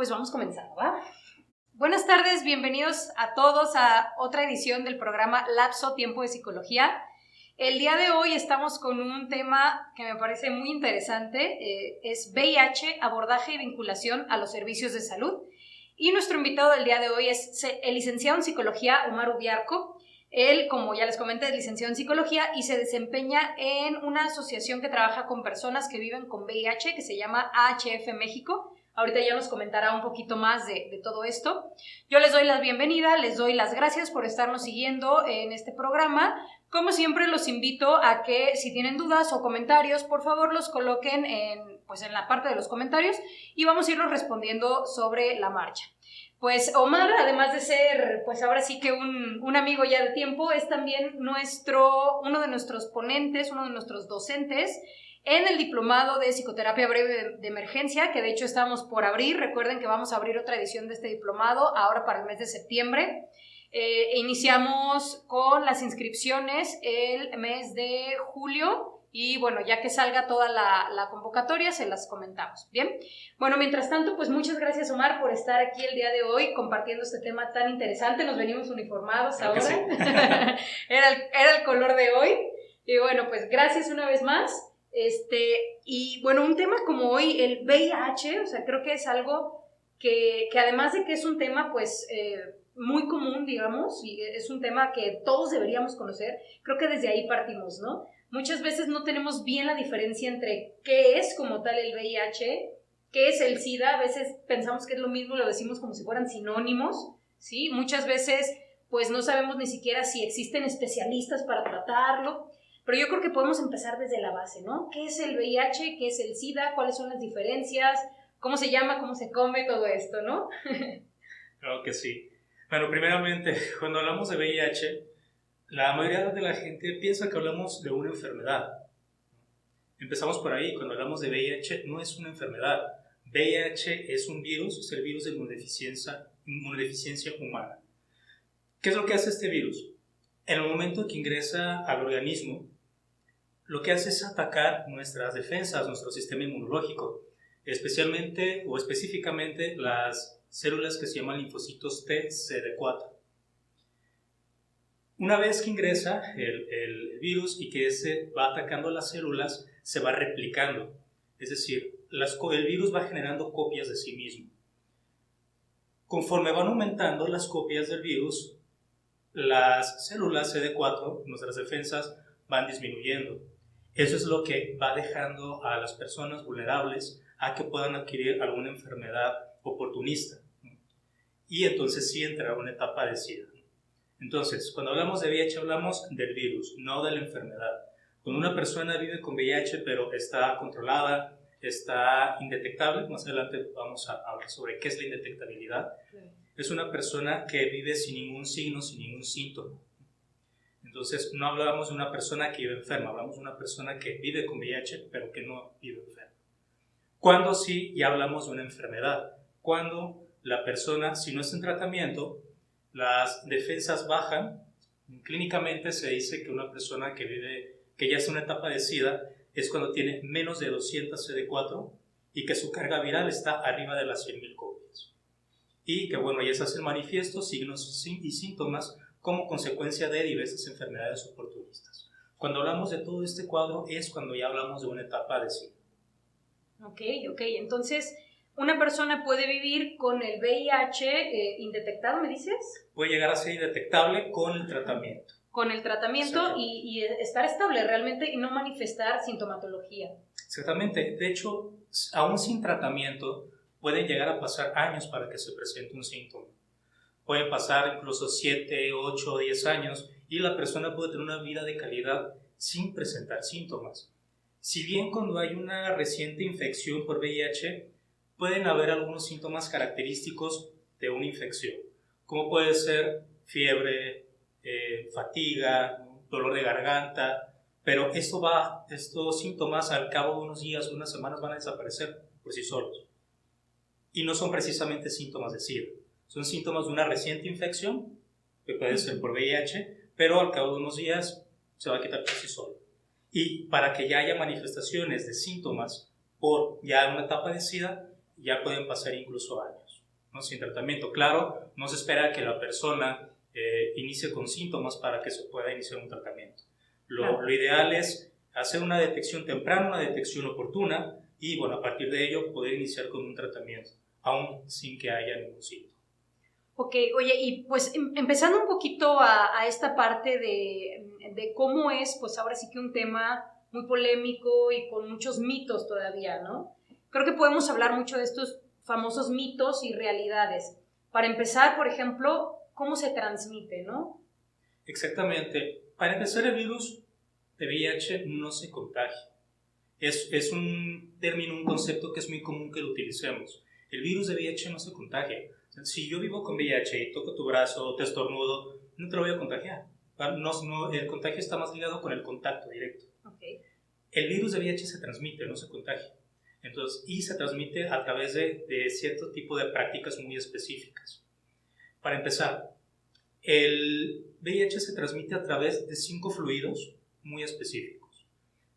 Pues vamos comenzando, ¿va? Buenas tardes, bienvenidos a todos a otra edición del programa Lapso Tiempo de Psicología. El día de hoy estamos con un tema que me parece muy interesante, es VIH, abordaje y vinculación a los servicios de salud. Y nuestro invitado del día de hoy es el licenciado en Psicología, Omar Ubiarco. Él, como ya les comenté, es licenciado en Psicología y se desempeña en una asociación que trabaja con personas que viven con VIH, que se llama AHF México. Ahorita ya nos comentará un poquito más de todo esto. Yo les doy la bienvenida, les doy las gracias por estarnos siguiendo en este programa. Como siempre, los invito a que si tienen dudas o comentarios, por favor los coloquen en la parte de los comentarios y vamos a irlos respondiendo sobre la marcha. Pues Omar, además de ser, pues ahora sí que un amigo ya de tiempo, es también uno de nuestros ponentes, uno de nuestros docentes en el diplomado de psicoterapia breve de emergencia, que de hecho estamos por abrir. Recuerden que vamos a abrir otra edición de este diplomado ahora para el mes de septiembre. Iniciamos con las inscripciones el mes de julio y bueno, ya que salga toda la convocatoria se las comentamos, ¿bien? Bueno, mientras tanto, pues muchas gracias, Omar, por estar aquí el día de hoy compartiendo este tema tan interesante. Nos venimos uniformados ahora. Sí. era el color de hoy. Y bueno, pues gracias una vez más. Y bueno, un tema como hoy, el VIH, o sea, creo que es algo que además de que es un tema, pues, muy común, digamos, y es un tema que todos deberíamos conocer, creo que desde ahí partimos, ¿no? Muchas veces no tenemos bien la diferencia entre qué es como tal el VIH, qué es el SIDA. A veces pensamos que es lo mismo, lo decimos como si fueran sinónimos, ¿sí? Muchas veces, pues, no sabemos ni siquiera si existen especialistas para tratarlo. Pero yo creo que podemos empezar desde la base, ¿no? ¿Qué es el VIH? ¿Qué es el SIDA? ¿Cuáles son las diferencias? ¿Cómo se llama? ¿Cómo se come? Todo esto, ¿no? Claro que sí. Bueno, primeramente, cuando hablamos de VIH, la mayoría de la gente piensa que hablamos de una enfermedad. Empezamos por ahí. Cuando hablamos de VIH, no es una enfermedad. VIH es un virus, es el virus de inmunodeficiencia humana. ¿Qué es lo que hace este virus? En el momento que ingresa al organismo, lo que hace es atacar nuestras defensas, nuestro sistema inmunológico, especialmente o específicamente las células que se llaman linfocitos T CD4. Una vez que ingresa el virus y que ese va atacando las células, se va replicando. Es decir, el virus va generando copias de sí mismo. Conforme van aumentando las copias del virus, las células CD4, nuestras defensas, van disminuyendo. Eso es lo que va dejando a las personas vulnerables a que puedan adquirir alguna enfermedad oportunista. Y entonces sí entra a una etapa de SIDA. Entonces, cuando hablamos de VIH hablamos del virus, no de la enfermedad. Cuando una persona vive con VIH pero está controlada, está indetectable, más adelante vamos a hablar sobre qué es la indetectabilidad, es una persona que vive sin ningún signo, sin ningún síntoma. Entonces, no hablamos de una persona que vive enferma, hablamos de una persona que vive con VIH pero que no vive enferma. Cuando sí, ya hablamos de una enfermedad. Cuando la persona, si no está en tratamiento, las defensas bajan. Clínicamente se dice que una persona que ya está en una etapa de SIDA es cuando tiene menos de 200 CD4 y que su carga viral está arriba de las 100.000 copias. Y que bueno, ya se hacen manifiestos, signos y síntomas como consecuencia de diversas enfermedades oportunistas. Cuando hablamos de todo este cuadro es cuando ya hablamos de una etapa de SIDA. Ok, entonces ¿una persona puede vivir con el VIH indetectado, me dices? Puede llegar a ser indetectable con el tratamiento. Con el tratamiento y estar estable realmente y no manifestar sintomatología. Exactamente. De hecho, aún sin tratamiento, pueden llegar a pasar años para que se presente un síntoma. Pueden pasar incluso 7, 8, 10 años y la persona puede tener una vida de calidad sin presentar síntomas. Si bien cuando hay una reciente infección por VIH, pueden haber algunos síntomas característicos de una infección, como puede ser fiebre, fatiga, dolor de garganta, pero estos síntomas al cabo de unos días, unas semanas van a desaparecer por sí solos. Y no son precisamente síntomas de SIDA, son síntomas de una reciente infección, que puede ser por VIH, pero al cabo de unos días se va a quitar por sí solo. Y para que ya haya manifestaciones de síntomas por ya una etapa de SIDA, ya pueden pasar incluso años. ¿no? Sin tratamiento. Claro, no se espera que la persona inicie con síntomas para que se pueda iniciar un tratamiento. Lo ideal es hacer una detección temprana, una detección oportuna y, bueno, a partir de ello poder iniciar con un tratamiento, aún sin que haya ningún síntoma. Ok, oye, y pues empezando un poquito a esta parte de cómo es, pues ahora sí que un tema muy polémico y con muchos mitos todavía, ¿no? Creo que podemos hablar mucho de estos famosos mitos y realidades. Para empezar, por ejemplo, ¿cómo se transmite, no? Exactamente. Para empezar, el virus de VIH no se contagia. Es un término, un concepto que es muy común que lo utilicemos. El virus de VIH no se contagia. Si yo vivo con VIH y toco tu brazo o te estornudo, no te lo voy a contagiar. El contagio está más ligado con el contacto directo. Okay. El virus de VIH se transmite, no se contagia. Entonces, y se transmite a través de cierto tipo de prácticas muy específicas. Para empezar, el VIH se transmite a través de 5 fluidos muy específicos.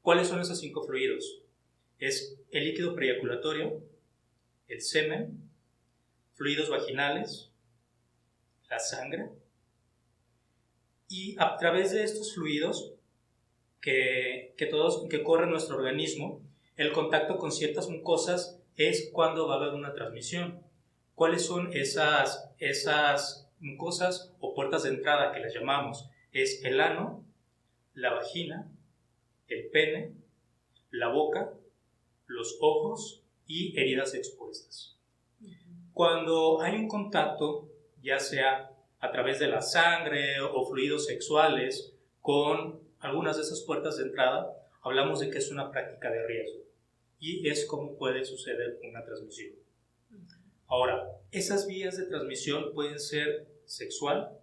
¿Cuáles son esos 5 fluidos? Es el líquido preeyaculatorio, el semen, fluidos vaginales, la sangre, y a través de estos fluidos que corren nuestro organismo, el contacto con ciertas mucosas es cuando va a haber una transmisión. ¿Cuáles son esas mucosas o puertas de entrada que las llamamos? Es el ano, la vagina, el pene, la boca, los ojos y heridas expuestas. Cuando hay un contacto, ya sea a través de la sangre o fluidos sexuales, con algunas de esas puertas de entrada, hablamos de que es una práctica de riesgo y es como puede suceder una transmisión. Ahora, esas vías de transmisión pueden ser sexual,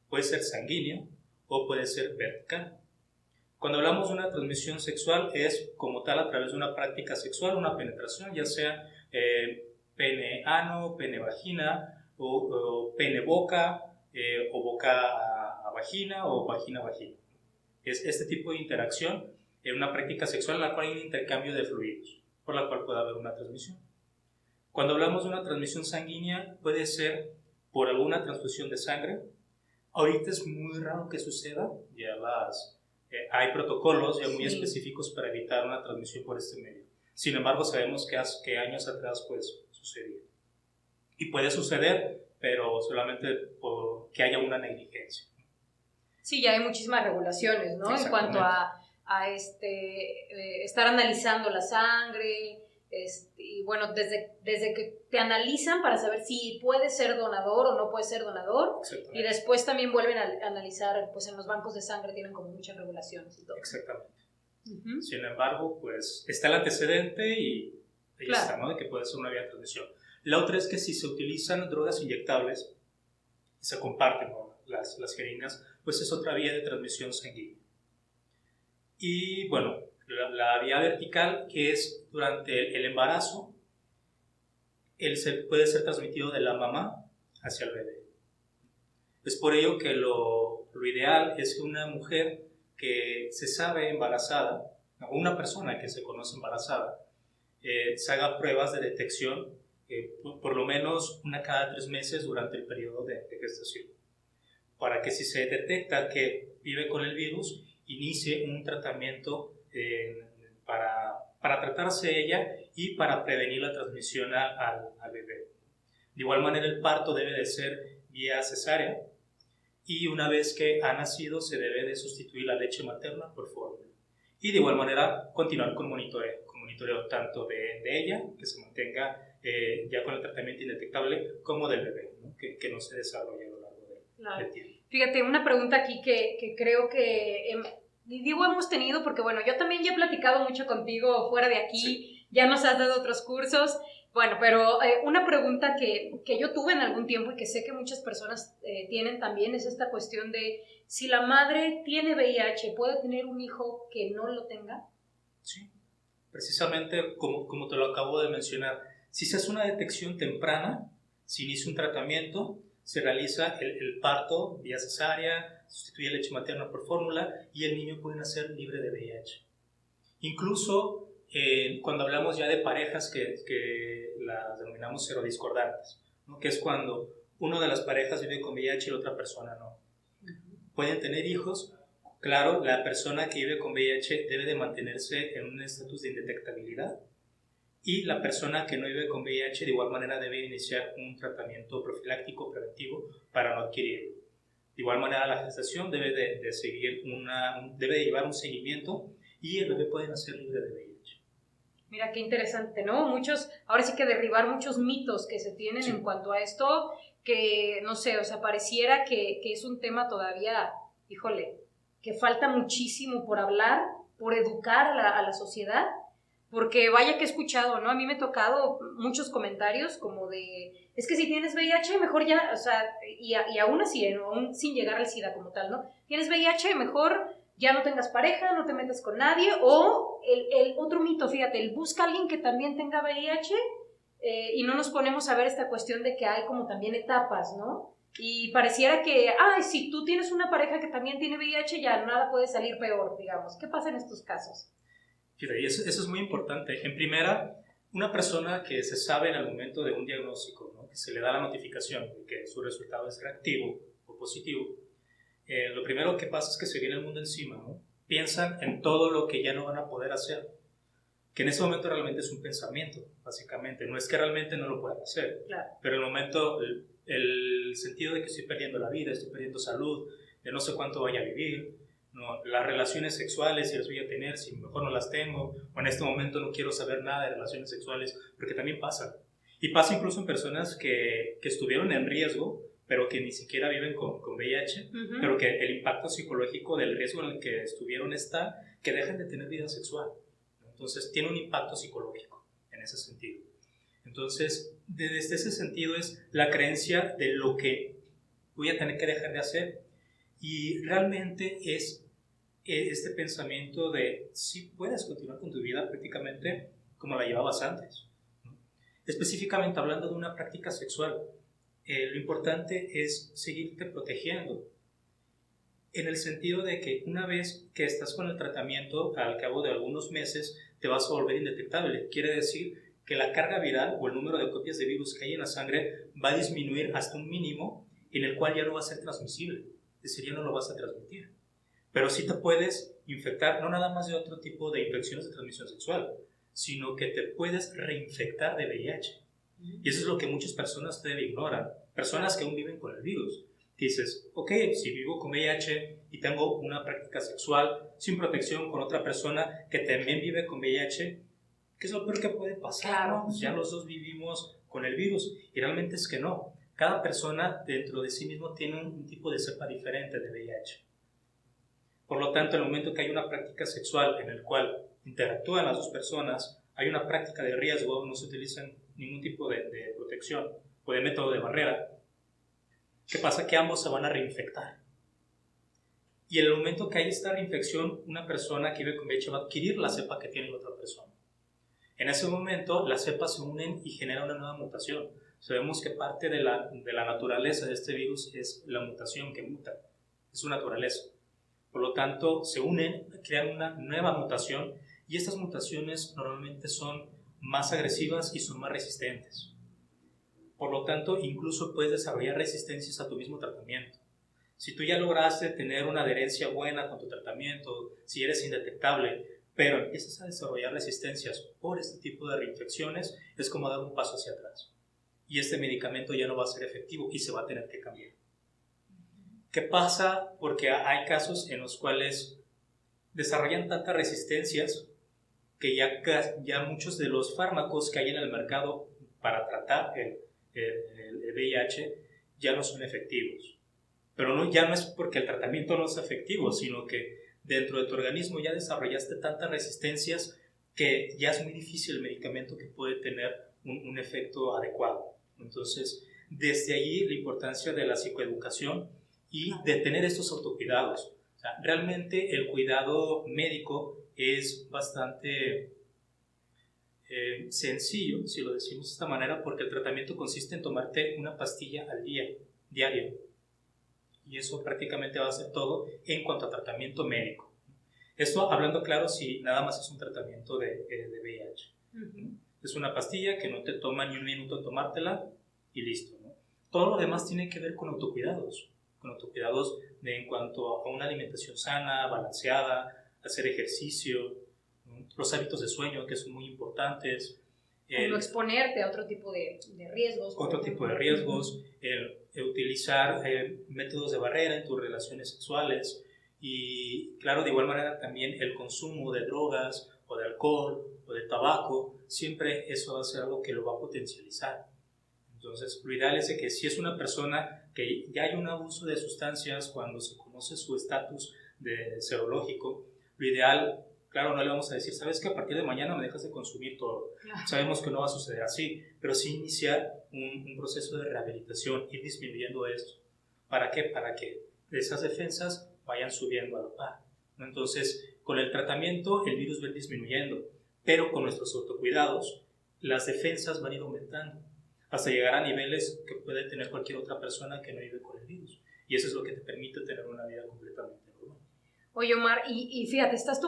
puede ser sanguínea o puede ser vertical. Cuando hablamos de una transmisión sexual es como tal a través de una práctica sexual, una penetración, ya sea pene-ano, pene-vagina o pene-boca o boca a vagina o vagina-vagina. Es este tipo de interacción en una práctica sexual en la cual hay un intercambio de fluidos, por la cual puede haber una transmisión. Cuando hablamos de una transmisión sanguínea, puede ser por alguna transfusión de sangre. Ahorita es muy raro que suceda, ya hay protocolos ya muy específicos para evitar una transmisión por este medio. Sin embargo, sabemos que años atrás pues sucedía. Y puede suceder, pero solamente porque haya una negligencia. Sí, ya hay muchísimas regulaciones, ¿no? En cuanto a estar analizando la sangre, y bueno, desde que te analizan para saber si puedes ser donador o no puedes ser donador, y después también vuelven a analizar, pues en los bancos de sangre tienen como muchas regulaciones y todo. Exactamente. Sin embargo, pues está el antecedente y ahí está, ¿no? De que puede ser una vía de transmisión. La otra es que si se utilizan drogas inyectables y se comparten, ¿no? las jeringas, pues es otra vía de transmisión sanguínea. Y bueno, la vía vertical, que es durante el embarazo, puede ser transmitido de la mamá hacia el bebé. Es por ello que lo ideal es que una mujer que se sabe embarazada, o una persona que se conoce embarazada, se haga pruebas de detección por lo menos una cada 3 meses durante el periodo de gestación, para que si se detecta que vive con el virus, inicie un tratamiento para tratarse ella y para prevenir la transmisión al bebé. De igual manera, el parto debe de ser vía cesárea y una vez que ha nacido se debe de sustituir la leche materna por fórmula. Y de igual manera continuar con monitoreo tanto de ella, que se mantenga ya con el tratamiento indetectable, como del bebé, ¿no? Que no se desarrolle a lo largo del tiempo. Fíjate, una pregunta aquí que creo que hemos tenido, porque bueno, yo también ya he platicado mucho contigo fuera de aquí, ya nos has dado otros cursos, bueno, pero una pregunta que yo tuve en algún tiempo y que sé que muchas personas tienen también es esta cuestión de si la madre tiene VIH, ¿puede tener un hijo que no lo tenga? Sí, precisamente como te lo acabo de mencionar, si se hace una detección temprana, se inicia un tratamiento, se realiza el parto vía cesárea, sustituye leche materna por fórmula y el niño puede nacer libre de VIH. Incluso cuando hablamos ya de parejas que las denominamos serodiscordantes, ¿no? Que es cuando una de las parejas vive con VIH y la otra persona no. Pueden tener hijos. Claro, la persona que vive con VIH debe de mantenerse en un estatus de indetectabilidad y la persona que no vive con VIH de igual manera debe iniciar un tratamiento profiláctico preventivo para no adquirirlo. De igual manera la gestación debe de seguir debe de llevar un seguimiento y el bebé puede nacer libre de VIH. Mira qué interesante, ¿no? Ahora sí que derribar muchos mitos que se tienen en cuanto a esto, que no sé, o sea, pareciera que es un tema todavía, híjole, que falta muchísimo por hablar, por educar a la sociedad, porque vaya que he escuchado, ¿no? A mí me ha tocado muchos comentarios como de, es que si tienes VIH, mejor ya, o sea, y aún así, ¿no? Aún sin llegar al SIDA como tal, ¿no? Tienes VIH, mejor ya no tengas pareja, no te metas con nadie, o el otro mito, fíjate, el busca a alguien que también tenga VIH, y no nos ponemos a ver esta cuestión de que hay como también etapas, ¿no? Y pareciera que, si tú tienes una pareja que también tiene VIH, ya nada puede salir peor, digamos. ¿Qué pasa en estos casos? Fíjate, y eso es muy importante. En primera, una persona que se sabe en el momento de un diagnóstico, ¿no? Que se le da la notificación de que su resultado es reactivo o positivo, lo primero que pasa es que se viene el mundo encima, ¿no? Piensan en todo lo que ya no van a poder hacer, que en ese momento realmente es un pensamiento, básicamente. No es que realmente no lo puedan hacer, claro. Pero el momento, el sentido de que estoy perdiendo la vida, estoy perdiendo salud, de no sé cuánto vaya a vivir, ¿no? Las relaciones sexuales, si las voy a tener, si mejor no las tengo, o en este momento no quiero saber nada de relaciones sexuales, porque también pasa. Y pasa incluso en personas que estuvieron en riesgo, pero que ni siquiera viven con VIH, pero que el impacto psicológico del riesgo en el que estuvieron está que dejan de tener vida sexual. Entonces, tiene un impacto psicológico en ese sentido. Entonces, desde ese sentido es la creencia de lo que voy a tener que dejar de hacer. Y realmente es este pensamiento de si puedes continuar con tu vida prácticamente como la llevabas antes, ¿no? Específicamente hablando de una práctica sexual, lo importante es seguirte protegiendo, en el sentido de que una vez que estás con el tratamiento, al cabo de algunos meses, te vas a volver indetectable. Quiere decir que la carga viral o el número de copias de virus que hay en la sangre va a disminuir hasta un mínimo en el cual ya no va a ser transmisible. Es decir, ya no lo vas a transmitir. Pero sí te puedes infectar, no nada más de otro tipo de infecciones de transmisión sexual, sino que te puedes reinfectar de VIH. Y eso es lo que muchas personas todavía ignoran. Personas que aún viven con el virus. Dices, ok, si vivo con VIH y tengo una práctica sexual sin protección con otra persona que también vive con VIH, ¿qué es lo peor que puede pasar? Claro. Pues ya los dos vivimos con el virus. Y realmente es que no. Cada persona dentro de sí mismo tiene un tipo de cepa diferente de VIH. Por lo tanto, en el momento que hay una práctica sexual en el cual interactúan las dos personas, hay una práctica de riesgo, no se utiliza ningún tipo de protección o de método de barrera, ¿qué pasa? Que ambos se van a reinfectar. Y en el momento que hay esta reinfección, una persona que vive con VIH va a adquirir la cepa que tiene la otra persona. En ese momento, las cepas se unen y generan una nueva mutación. Sabemos que parte de la naturaleza de este virus es la mutación que muta, es su naturaleza. Por lo tanto, se unen, crean una nueva mutación y estas mutaciones normalmente son más agresivas y son más resistentes. Por lo tanto, incluso puedes desarrollar resistencias a tu mismo tratamiento. Si tú ya lograste tener una adherencia buena con tu tratamiento, si eres indetectable, pero empiezas a desarrollar resistencias por este tipo de reinfecciones, es como dar un paso hacia atrás. Y este medicamento ya no va a ser efectivo y se va a tener que cambiar. ¿Qué pasa? Porque hay casos en los cuales desarrollan tantas resistencias que ya muchos de los fármacos que hay en el mercado para tratar el VIH ya no son efectivos. Pero ya no es porque el tratamiento no es efectivo, sino que dentro de tu organismo ya desarrollaste tantas resistencias que ya es muy difícil el medicamento que puede tener un efecto adecuado. Entonces, desde allí la importancia de la psicoeducación y de tener estos autocuidados. O sea, realmente el cuidado médico es bastante sencillo, si lo decimos de esta manera, porque el tratamiento consiste en tomarte una pastilla al día, diario. Y eso prácticamente va a ser todo en cuanto a tratamiento médico. Esto hablando claro si nada más es un tratamiento de VIH. Es una pastilla que no te toma ni un minuto tomártela y listo, ¿no? Todo lo demás tiene que ver con autocuidados en cuanto a una alimentación sana, balanceada, hacer ejercicio, ¿no? Los hábitos de sueño que son muy importantes. No exponerte a otro tipo de riesgos. Otro tipo de riesgos, el utilizar métodos de barrera en tus relaciones sexuales y, claro, de igual manera también el consumo de drogas o de alcohol o de tabaco, siempre eso va a ser algo que lo va a potencializar. Entonces, lo ideal es de que si es una persona que ya hay un abuso de sustancias cuando se conoce su estatus de serológico, lo ideal, claro, no le vamos a decir, sabes que a partir de mañana me dejas de consumir todo. Claro. Sabemos que no va a suceder así, pero sí iniciar un proceso de rehabilitación, ir disminuyendo esto. ¿Para qué? Para que esas defensas vayan subiendo a la par. Entonces, con el tratamiento el virus va disminuyendo, pero con nuestros autocuidados las defensas van a ir aumentando hasta llegar a niveles que puede tener cualquier otra persona que no vive con el virus. Y eso es lo que te permite tener una vida completamente normal. Oye, Omar, y fíjate, estamos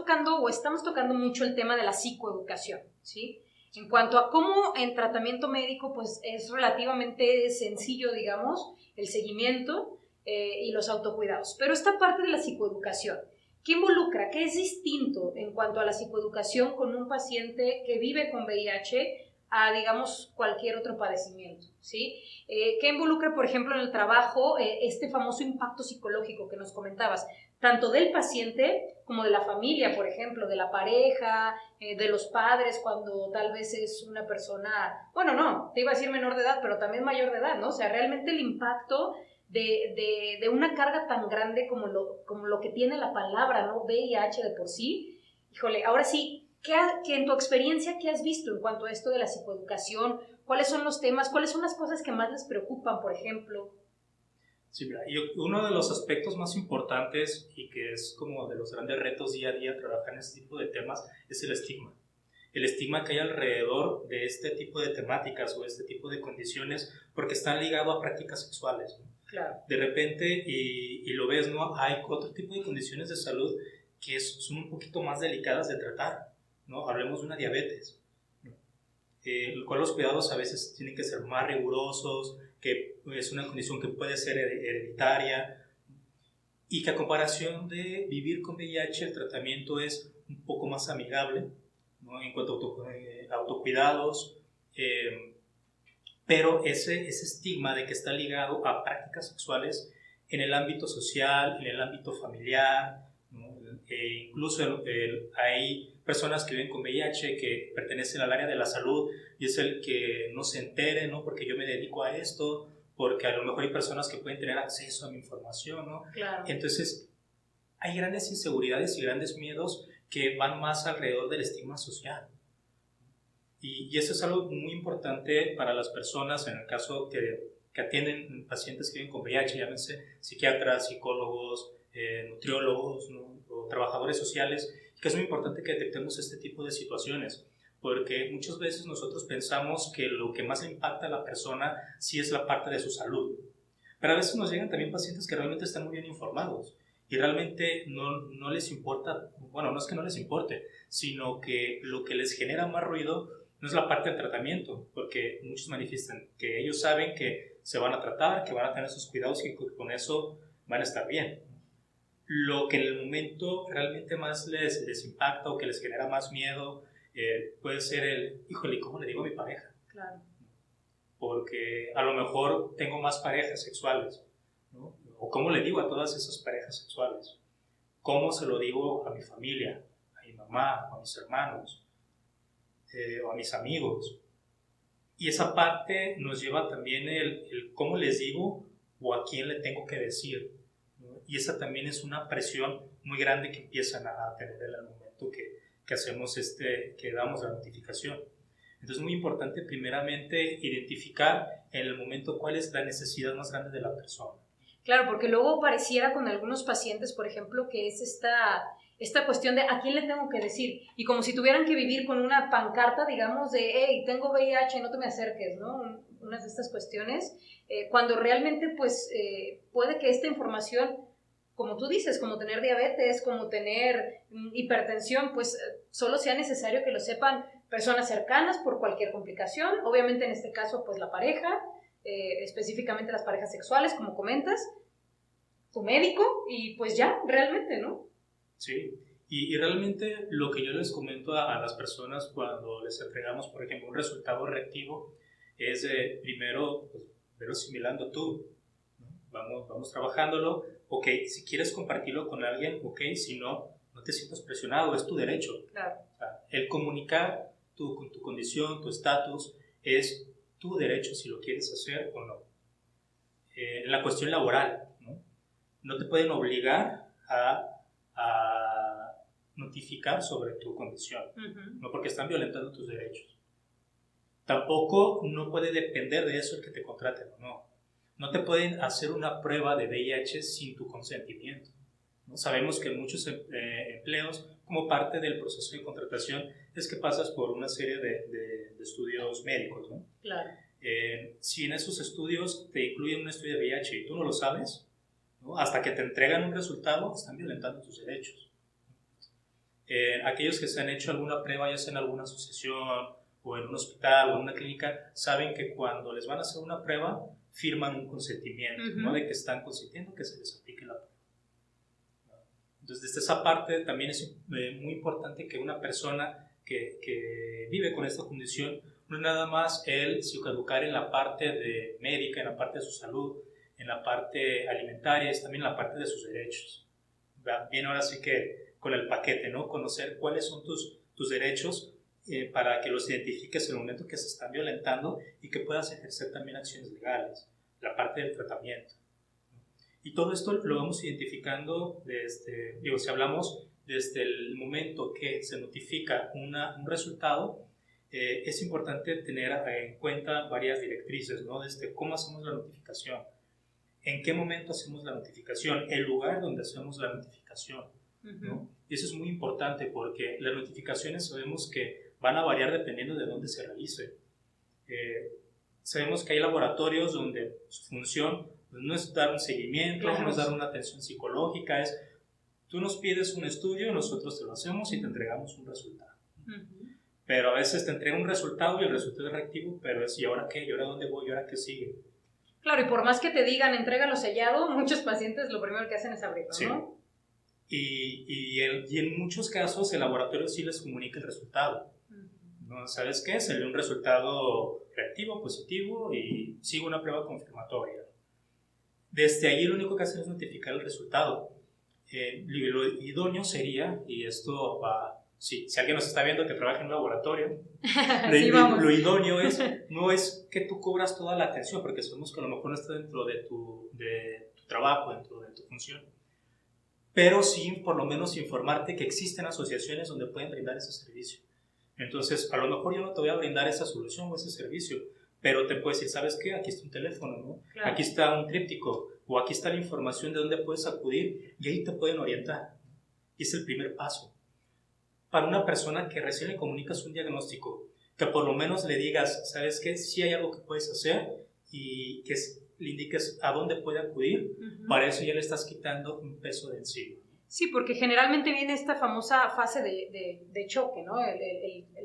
tocando mucho el tema de la psicoeducación, ¿sí? En cuanto a cómo en tratamiento médico, pues es relativamente sencillo, digamos, el seguimiento y los autocuidados. Pero esta parte de la psicoeducación, ¿qué involucra? ¿Qué es distinto en cuanto a la psicoeducación con un paciente que vive con VIH a, digamos, cualquier otro padecimiento, ¿sí? ¿Qué involucra, por ejemplo, en el trabajo este famoso impacto psicológico que nos comentabas? Tanto del paciente como de la familia, por ejemplo, de la pareja, de los padres, cuando tal vez es una persona, bueno, no, te iba a decir menor de edad, pero también mayor de edad, ¿no? O sea, realmente el impacto de una carga tan grande como lo que tiene la palabra, ¿no? VIH de por sí. Híjole, ahora sí, ¿qué en tu experiencia, qué has visto en cuanto a esto de la psicoeducación? ¿Cuáles son los temas? ¿Cuáles son las cosas que más les preocupan, por ejemplo? Sí, mira, uno de los aspectos más importantes y que es como de los grandes retos día a día trabajar en este tipo de temas es el estigma. El estigma que hay alrededor de este tipo de temáticas o este tipo de condiciones porque están ligados a prácticas sexuales, ¿no? Claro. De repente, y lo ves, ¿no? Hay otro tipo de condiciones de salud que son un poquito más delicadas de tratar, ¿no? Hablemos de una diabetes, ¿no? El cual los cuidados a veces tienen que ser más rigurosos, que es una condición que puede ser hereditaria y que a comparación de vivir con VIH el tratamiento es un poco más amigable, ¿no? En cuanto a autocuidados, pero ese estigma de que está ligado a prácticas sexuales en el ámbito social, en el ámbito familiar, ¿no? Incluso hay personas que viven con VIH que pertenecen al área de la salud y es el que no se entere, ¿no? Porque yo me dedico a esto, porque a lo mejor hay personas que pueden tener acceso a mi información, ¿no? Claro. Entonces, hay grandes inseguridades y grandes miedos que van más alrededor del estigma social. Y eso es algo muy importante para las personas en el caso que atienden pacientes que viven con VIH, llámense psiquiatras, psicólogos, nutriólogos, ¿no? O trabajadores sociales, que es muy importante que detectemos este tipo de situaciones, porque muchas veces nosotros pensamos que lo que más le impacta a la persona sí es la parte de su salud, pero a veces nos llegan también pacientes que realmente están muy bien informados y realmente no les importa, bueno, no es que no les importe, sino que lo que les genera más ruido no es la parte del tratamiento, porque muchos manifiestan que ellos saben que se van a tratar, que van a tener sus cuidados y que con eso van a estar bien. Lo que en el momento realmente más les impacta o que les genera más miedo puede ser híjole, ¿cómo le digo a mi pareja? Claro. Porque a lo mejor tengo más parejas sexuales, ¿no? O ¿cómo le digo a todas esas parejas sexuales? ¿Cómo se lo digo a mi familia, a mi mamá, a mis hermanos, o a mis amigos? Y esa parte nos lleva también el cómo les digo o a quién le tengo que decir, ¿no? Y esa también es una presión muy grande que empiezan a tener en el momento que hacemos que damos la notificación. Entonces es muy importante primeramente identificar en el momento cuál es la necesidad más grande de la persona. Claro, porque luego pareciera con algunos pacientes, por ejemplo, que es esta cuestión de a quién le tengo que decir, y como si tuvieran que vivir con una pancarta, digamos, de hey, tengo VIH, no te me acerques, ¿no? Unas de estas cuestiones, cuando realmente pues puede que esta información, como tú dices, como tener diabetes, como tener hipertensión, pues solo sea necesario que lo sepan personas cercanas por cualquier complicación, obviamente en este caso pues la pareja, específicamente las parejas sexuales, como comentas, tu médico y pues ya, realmente, ¿no? Sí, y realmente lo que yo les comento a las personas cuando les entregamos, por ejemplo, un resultado reactivo es primero, pues, verlo asimilando tú, ¿no? Vamos trabajándolo. Ok, si quieres compartirlo con alguien, ok, si no, no te sientas presionado, es tu derecho. Claro. O sea, el comunicar tu condición, tu estatus, es tu derecho si lo quieres hacer o no. En la cuestión laboral, ¿no? No te pueden obligar a notificar sobre tu condición, no porque están violentando tus derechos. Tampoco no puede depender de eso el que te contraten o no. No te pueden hacer una prueba de VIH sin tu consentimiento, ¿no? Sabemos que en muchos empleos, como parte del proceso de contratación, es que pasas por una serie de estudios médicos, ¿no? Claro. Si en esos estudios te incluyen un estudio de VIH y tú no lo sabes, ¿no? Hasta que te entregan un resultado, están violentando tus derechos. Aquellos que se han hecho alguna prueba, ya sea en alguna asociación o en un hospital o en una clínica, saben que cuando les van a hacer una prueba, firman un consentimiento, ¿no? De que están consintiendo que se les aplique la prueba. Entonces, desde esa parte también es muy importante que una persona que vive con esta condición, no es nada más el psicoeducar en la parte de médica, en la parte de su salud, en la parte alimentaria, es también la parte de sus derechos. Bien, ahora sí que con el paquete, ¿no? Conocer cuáles son tus derechos para que los identifiques en el momento que se están violentando y que puedas ejercer también acciones legales, la parte del tratamiento. Y todo esto lo vamos identificando desde, si hablamos desde el momento que se notifica un resultado, es importante tener en cuenta varias directrices, ¿no? Desde cómo hacemos la notificación, en qué momento hacemos la notificación, el lugar donde hacemos la notificación, ¿no? Y eso es muy importante porque las notificaciones sabemos que van a variar dependiendo de dónde se realice. Sabemos que hay laboratorios donde su función no es dar un seguimiento, claro, no es dar una atención psicológica, es tú nos pides un estudio, nosotros te lo hacemos y te entregamos un resultado. Pero a veces te entregan un resultado y el resultado es reactivo, pero es ¿y ahora qué? ¿Y ahora dónde voy? ¿Y ahora qué sigue? Claro, y por más que te digan entrégalo sellado, muchos pacientes lo primero que hacen es abrirlo, sí, ¿no? Y en muchos casos el laboratorio sí les comunica el resultado. ¿No? ¿Sabes qué? Salió un resultado reactivo, positivo y sigue una prueba confirmatoria. Desde ahí lo único que hacen es notificar el resultado. Lo idóneo sería, y esto va, si alguien nos está viendo que trabaja en un laboratorio, sí, lo idóneo no es que tú cobras toda la atención, porque sabemos que a lo mejor no está dentro de tu trabajo, dentro de tu función, pero sí por lo menos informarte que existen asociaciones donde pueden brindar ese servicio. Entonces, a lo mejor yo no te voy a brindar esa solución o ese servicio, pero te puedes decir, ¿sabes qué? Aquí está un teléfono, ¿no? Claro. Aquí está un tríptico, o aquí está la información de dónde puedes acudir, y ahí te pueden orientar. Y es el primer paso. Para una persona que recién le comunicas un diagnóstico, que por lo menos le digas, ¿sabes qué? Sí hay algo que puedes hacer, y que le indiques a dónde puede acudir, para eso ya le estás quitando un peso de encima. Sí, porque generalmente viene esta famosa fase de choque, ¿no?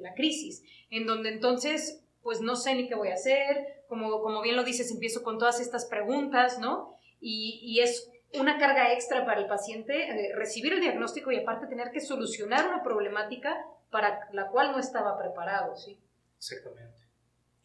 La crisis, en donde entonces, pues no sé ni qué voy a hacer, como bien lo dices, empiezo con todas estas preguntas, ¿no? Y es una carga extra para el paciente recibir el diagnóstico y aparte tener que solucionar una problemática para la cual no estaba preparado, ¿sí? Exactamente.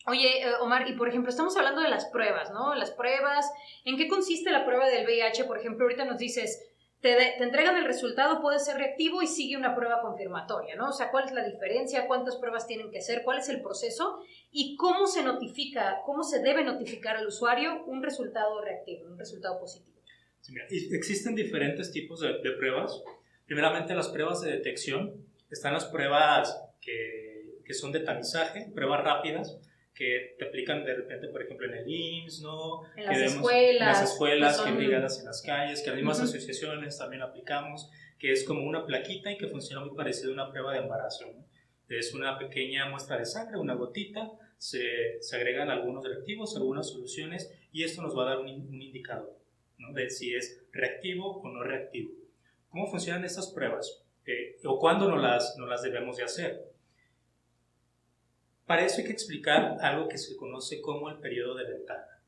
Oye, Omar, y por ejemplo, estamos hablando de las pruebas, ¿no? Las pruebas, ¿en qué consiste la prueba del VIH? Por ejemplo, ahorita nos dices, te entregan el resultado, puede ser reactivo y sigue una prueba confirmatoria, ¿no? O sea, ¿cuál es la diferencia? ¿Cuántas pruebas tienen que hacer? ¿Cuál es el proceso? ¿Y cómo se notifica, cómo se debe notificar al usuario un resultado reactivo, un resultado positivo? Sí, mira, existen diferentes tipos de pruebas. Primeramente, las pruebas de detección. Están las pruebas que son de tamizaje, pruebas rápidas, que te aplican de repente, por ejemplo, en el IMSS, ¿no? En las escuelas, que brigadas en las calles, que las mismas asociaciones también aplicamos, que es como una plaquita y que funciona muy parecido a una prueba de embarazo, ¿no? Es una pequeña muestra de sangre, una gotita, se agregan algunos reactivos, algunas soluciones, y esto nos va a dar un indicador, ¿no? De si es reactivo o no reactivo. ¿Cómo funcionan estas pruebas? ¿O cuándo no las debemos de hacer? Para eso hay que explicar algo que se conoce como el periodo de ventana.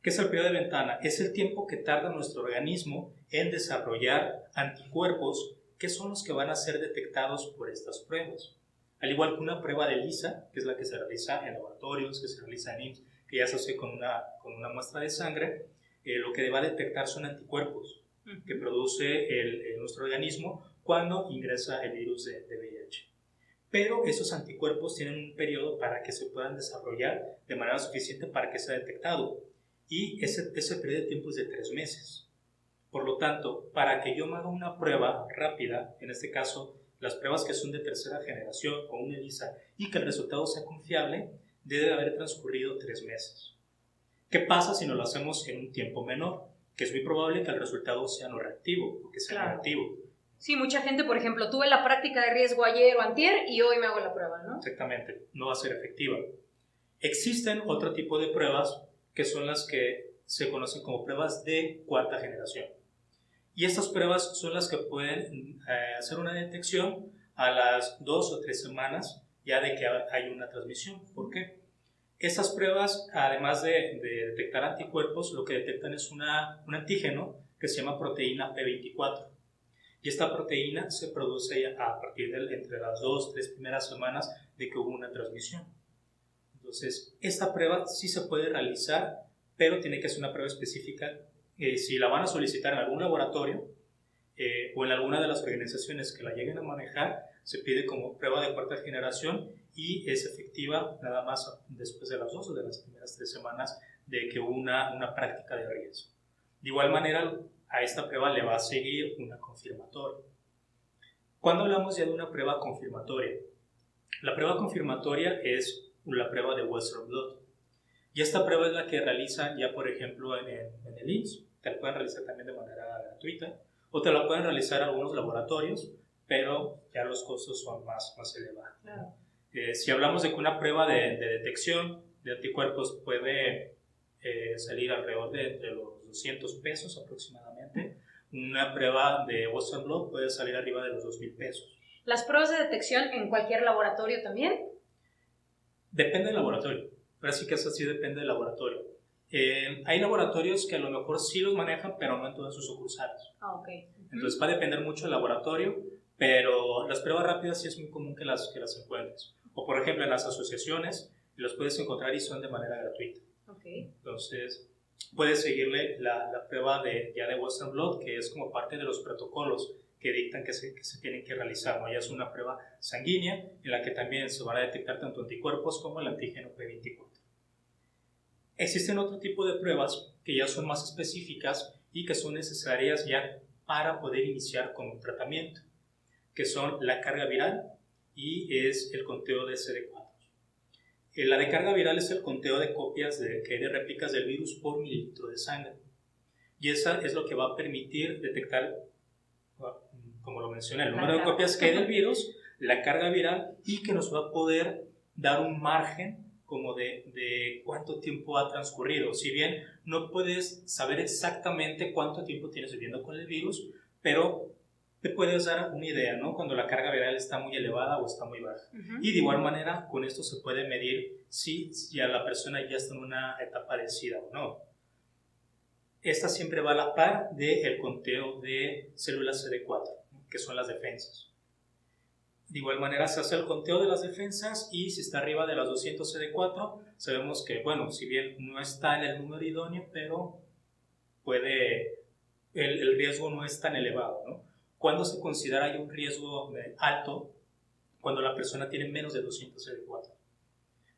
¿Qué es el periodo de ventana? Es el tiempo que tarda nuestro organismo en desarrollar anticuerpos que son los que van a ser detectados por estas pruebas. Al igual que una prueba de ELISA, que es la que se realiza en laboratorios, que se realiza en IMSS, que ya se hace con una muestra de sangre, lo que va a detectar son anticuerpos que produce nuestro organismo cuando ingresa el virus de VIH. Pero esos anticuerpos tienen un periodo para que se puedan desarrollar de manera suficiente para que sea detectado. Y ese periodo de tiempo es de 3 meses. Por lo tanto, para que yo me haga una prueba rápida, en este caso, las pruebas que son de tercera generación o una ELISA, y que el resultado sea confiable, debe haber transcurrido 3 meses. ¿Qué pasa si no lo hacemos en un tiempo menor? Que es muy probable que el resultado sea no reactivo o que sea negativo. Sí, mucha gente, por ejemplo, tuve la práctica de riesgo ayer o antier y hoy me hago la prueba, ¿no? Exactamente, no va a ser efectiva. Existen otro tipo de pruebas que son las que se conocen como pruebas de cuarta generación. Y estas pruebas son las que pueden hacer una detección a las 2 o 3 semanas ya de que hay una transmisión. ¿Por qué? Estas pruebas, además de detectar anticuerpos, lo que detectan es un antígeno que se llama proteína P24. Y esta proteína se produce a partir de entre las 2 o 3 primeras semanas de que hubo una transmisión. Entonces, esta prueba sí se puede realizar, pero tiene que ser una prueba específica. Si la van a solicitar en algún laboratorio o en alguna de las organizaciones que la lleguen a manejar, se pide como prueba de cuarta generación y es efectiva nada más después de las 2 o de las primeras 3 semanas de que hubo una práctica de riesgo. De igual manera, a esta prueba le va a seguir una confirmatoria. ¿Cuándo hablamos ya de una prueba confirmatoria? La prueba confirmatoria es la prueba de Western Blot. Y esta prueba es la que realizan ya, por ejemplo, en el IMSS. Te la pueden realizar también de manera gratuita. O te la pueden realizar algunos laboratorios, pero ya los costos son más elevados. Claro. Si hablamos de que una prueba de detección de anticuerpos puede salir alrededor de entre los 200 pesos aproximadamente, una prueba de Western Blot puede salir arriba de los 2,000 pesos. ¿Las pruebas de detección en cualquier laboratorio también? Depende del laboratorio. Pero sí que eso sí depende del laboratorio. Hay laboratorios que a lo mejor sí los manejan, pero no en todas sus sucursales. Ah, ok. Entonces va a depender mucho del laboratorio, pero las pruebas rápidas sí es muy común que las encuentres. O por ejemplo en las asociaciones los puedes encontrar y son de manera gratuita. Okay. Entonces puedes seguirle la prueba ya de Western Blot, que es como parte de los protocolos que dictan que se tienen que realizar, ¿no? Ya es una prueba sanguínea en la que también se van a detectar tanto anticuerpos como el antígeno P24. Existen otro tipo de pruebas que ya son más específicas y que son necesarias ya para poder iniciar con un tratamiento, que son la carga viral y es el conteo de CD4. La de carga viral es el conteo de copias que hay de réplicas del virus por mililitro de sangre. Y esa es lo que va a permitir detectar, como lo mencioné, el número de copias que hay del virus, la carga viral, y que nos va a poder dar un margen como de cuánto tiempo ha transcurrido. Si bien no puedes saber exactamente cuánto tiempo tienes viviendo con el virus, pero te puedes dar una idea, ¿no? Cuando la carga viral está muy elevada o está muy baja. Y de igual manera, con esto se puede medir si ya la persona ya está en una etapa de SIDA o no. Esta siempre va a la par del conteo de células CD4, ¿no? Que son las defensas. De igual manera se hace el conteo de las defensas y si está arriba de las 200 CD4, sabemos que, bueno, si bien no está en el número idóneo, pero el riesgo no es tan elevado, ¿no? ¿Cuándo se considera ya un riesgo alto? Cuando la persona tiene menos de 200 CD4.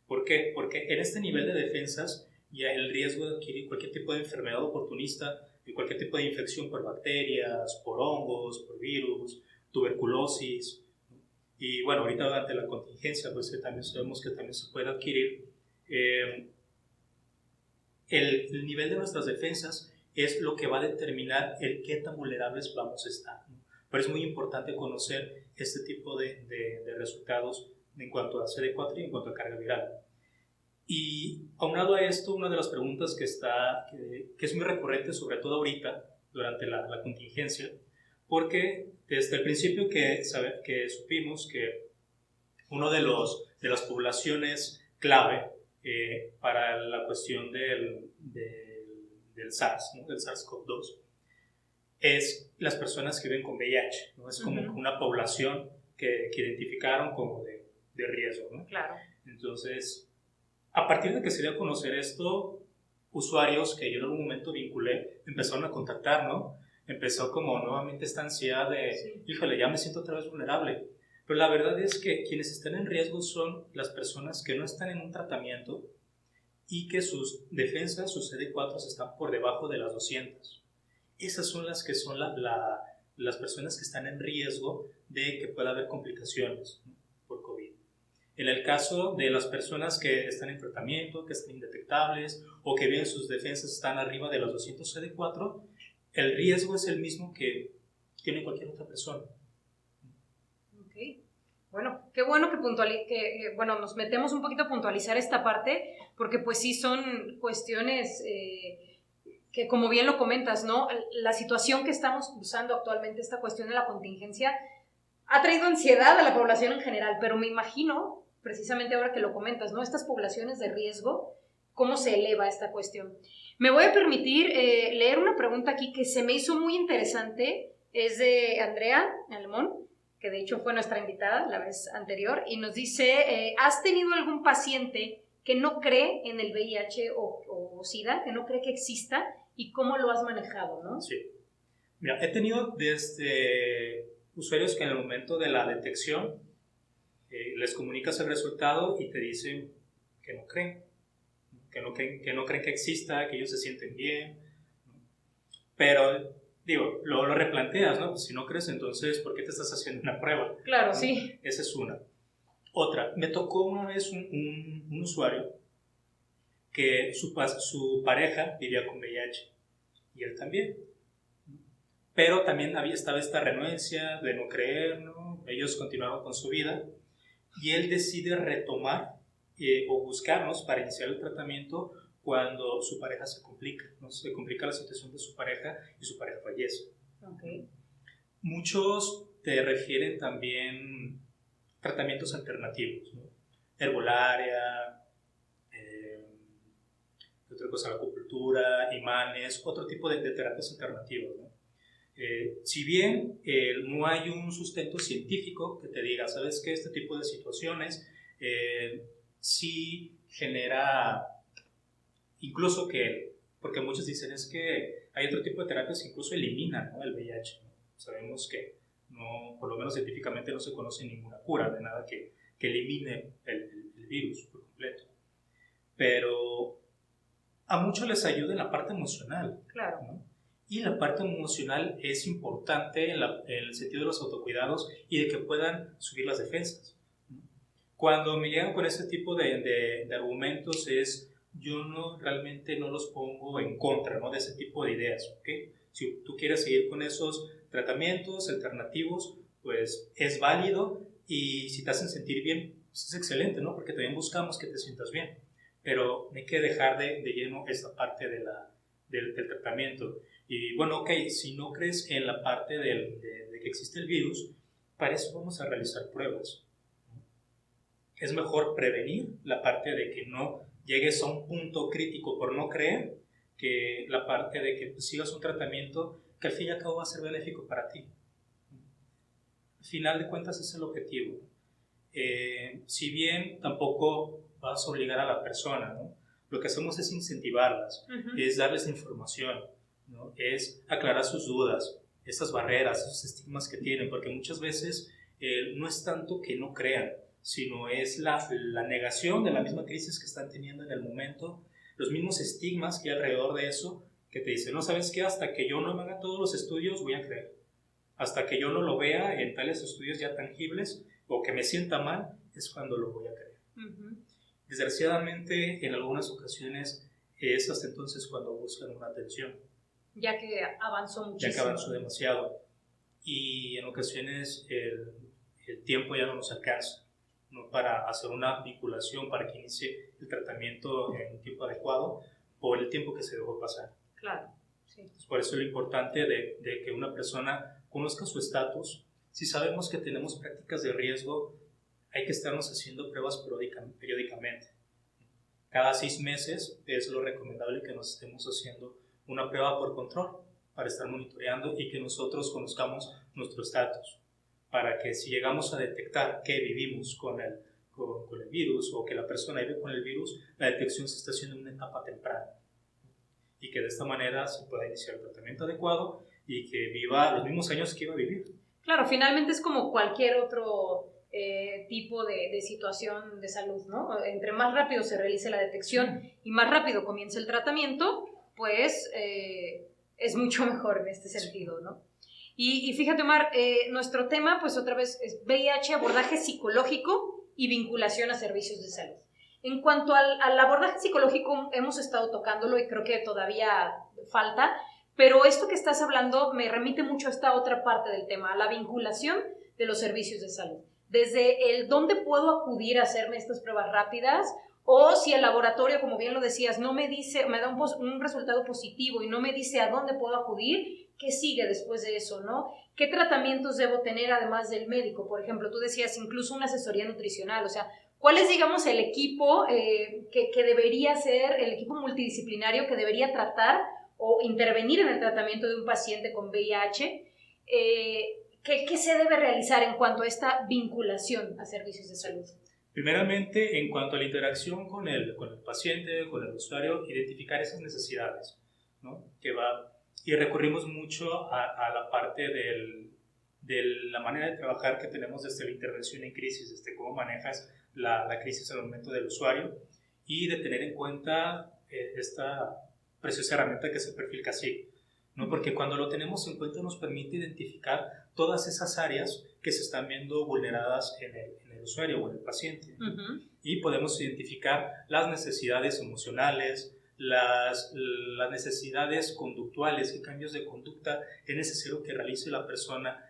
¿Por qué? Porque en este nivel de defensas ya el riesgo de adquirir cualquier tipo de enfermedad oportunista, y cualquier tipo de infección por bacterias, por hongos, por virus, tuberculosis. Y bueno, ahorita durante la contingencia, pues también sabemos que también se puede adquirir. El nivel de nuestras defensas es lo que va a determinar el qué tan vulnerables vamos a estar, ¿no? Pero es muy importante conocer este tipo de resultados en cuanto a CD4 y en cuanto a carga viral. Y aunado a esto, una de las preguntas que es muy recurrente, sobre todo ahorita, durante la contingencia, porque desde el principio que supimos que uno de las poblaciones clave para la cuestión del del SARS, ¿no? Del SARS-CoV-2, es las personas que viven con VIH, ¿no? Es como una población que identificaron como de riesgo, ¿no? Claro. Entonces, a partir de que se dio a conocer esto, usuarios que yo en algún momento vinculé empezaron a contactar, ¿no? Empezó como nuevamente esta ansiedad de, híjole, ya me siento otra vez vulnerable. Pero la verdad es que quienes están en riesgo son las personas que no están en un tratamiento y que sus defensas, sus CD4 están por debajo de las 200. Esas son las que son las personas que están en riesgo de que pueda haber complicaciones, ¿no? Por COVID. En el caso de las personas que están en tratamiento, que están indetectables o que bien sus defensas están arriba de las 200 CD4, el riesgo es el mismo que tiene cualquier otra persona. Ok. Bueno, qué bueno que bueno, nos metemos un poquito a puntualizar esta parte, porque pues sí son cuestiones que, como bien lo comentas, ¿no? La situación que estamos usando actualmente, esta cuestión de la contingencia, ha traído ansiedad a la población en general, pero me imagino, precisamente ahora que lo comentas, ¿no? Estas poblaciones de riesgo, ¿cómo se eleva esta cuestión? Me voy a permitir leer una pregunta aquí que se me hizo muy interesante, es de Andrea Alemón, que de hecho fue nuestra invitada la vez anterior, y nos dice, ¿has tenido algún paciente que no cree en el VIH o SIDA, que no cree que exista, y cómo lo has manejado, ¿no? Sí. Mira, he tenido desde usuarios que en el momento de la detección les comunicas el resultado y te dicen que no creen, que no creen que exista, que ellos se sienten bien, ¿no? Pero digo, lo replanteas, ¿no? Pues si no crees, entonces, ¿por qué te estás haciendo una prueba? Claro, ¿no? sí. Esa es una. Otra, me tocó una vez un usuario que su pareja vivía con VIH y él también. Pero también estaba esta renuencia de no creer, ¿no? Ellos continuaron con su vida y él decide retomar o buscarnos para iniciar el tratamiento cuando su pareja se complica, ¿no? Se complica la situación de su pareja y su pareja fallece. Okay. Muchos te refieren también tratamientos alternativos, ¿no? Herbolaria, otra cosa, la acupuntura, imanes, otro tipo de terapias alternativas, ¿no? Si bien no hay un sustento científico que te diga, sabes que este tipo de situaciones sí genera, incluso porque muchos dicen es que hay otro tipo de terapias que incluso eliminan, ¿no? El VIH, ¿no? Sabemos que no, por lo menos científicamente no se conoce ninguna cura de nada que elimine el virus por completo. Pero a muchos les ayuda en la parte emocional. Claro. ¿no? Y la parte emocional es importante en el sentido de los autocuidados y de que puedan subir las defensas. Cuando me llegan con ese tipo de argumentos yo realmente no los pongo en contra, ¿no? De ese tipo de ideas. ¿Okay? Si tú quieres seguir con esos tratamientos alternativos, pues es válido y si te hacen sentir bien, pues es excelente, ¿no? Porque también buscamos que te sientas bien. Pero hay que dejar de lleno esta parte del tratamiento. Y bueno, ok, si no crees en la parte de que existe el virus, para eso vamos a realizar pruebas. Es mejor prevenir la parte de que no llegues a un punto crítico por no creer, que la parte de que sigas un tratamiento que al fin y al cabo va a ser benéfico para ti. Al final de cuentas es el objetivo. Si bien tampoco vas a obligar a la persona, ¿no? Lo que hacemos es incentivarlas, es darles información, ¿no? Es aclarar sus dudas, estas barreras, esos estigmas que tienen, porque muchas veces no es tanto que no crean, sino es la negación de la misma crisis que están teniendo en el momento, los mismos estigmas que hay alrededor de eso, que te dicen, no sabes qué, hasta que yo no me haga todos los estudios voy a creer, hasta que yo no lo vea en tales estudios ya tangibles o que me sienta mal, es cuando lo voy a creer. Desgraciadamente, en algunas ocasiones es hasta entonces cuando buscan una atención. Ya que avanzó muchísimo. Ya que avanzó demasiado. Y en ocasiones el tiempo ya no nos alcanza, ¿no? Para hacer una vinculación, para que inicie el tratamiento en un tiempo adecuado, por el tiempo que se dejó pasar. Claro, sí. Entonces, por eso es lo importante de que una persona conozca su estatus. Si sabemos que tenemos prácticas de riesgo, hay que estarnos haciendo pruebas periódicamente. Cada 6 meses es lo recomendable que nos estemos haciendo una prueba por control para estar monitoreando y que nosotros conozcamos nuestro estatus, para que si llegamos a detectar que vivimos con el virus o que la persona vive con el virus, la detección se está haciendo en una etapa temprana y que de esta manera se pueda iniciar el tratamiento adecuado y que viva los mismos años que iba a vivir. Claro, finalmente es como cualquier otro tipo de situación de salud, ¿no? Entre más rápido se realice la detección y más rápido comience el tratamiento, pues es mucho mejor en este sentido, ¿no? Y fíjate, Omar, nuestro tema, pues otra vez, es VIH, abordaje psicológico y vinculación a servicios de salud. En cuanto al abordaje psicológico, hemos estado tocándolo y creo que todavía falta, pero esto que estás hablando me remite mucho a esta otra parte del tema, a la vinculación de los servicios de salud. Desde el dónde puedo acudir a hacerme estas pruebas rápidas, o si el laboratorio, como bien lo decías, no me dice, me da un resultado positivo y no me dice a dónde puedo acudir, ¿qué sigue después de eso, no? ¿Qué tratamientos debo tener además del médico? Por ejemplo, tú decías incluso una asesoría nutricional, o sea, ¿cuál es, digamos, el equipo que debería ser, el equipo multidisciplinario que debería tratar o intervenir en el tratamiento de un paciente con VIH? ¿Qué se debe realizar en cuanto a esta vinculación a servicios de salud? Primeramente, en cuanto a la interacción con el paciente, con el usuario, identificar esas necesidades, ¿no? Y recurrimos mucho a la parte de la manera de trabajar que tenemos desde la intervención en crisis, desde cómo manejas la crisis al momento del usuario y de tener en cuenta esta preciosa herramienta que es el perfil CACIG, ¿no? Porque cuando lo tenemos en cuenta nos permite identificar todas esas áreas que se están viendo vulneradas en el usuario o en el paciente, ¿no? Y podemos identificar las necesidades emocionales, las necesidades conductuales, qué cambios de conducta es necesario que realice la persona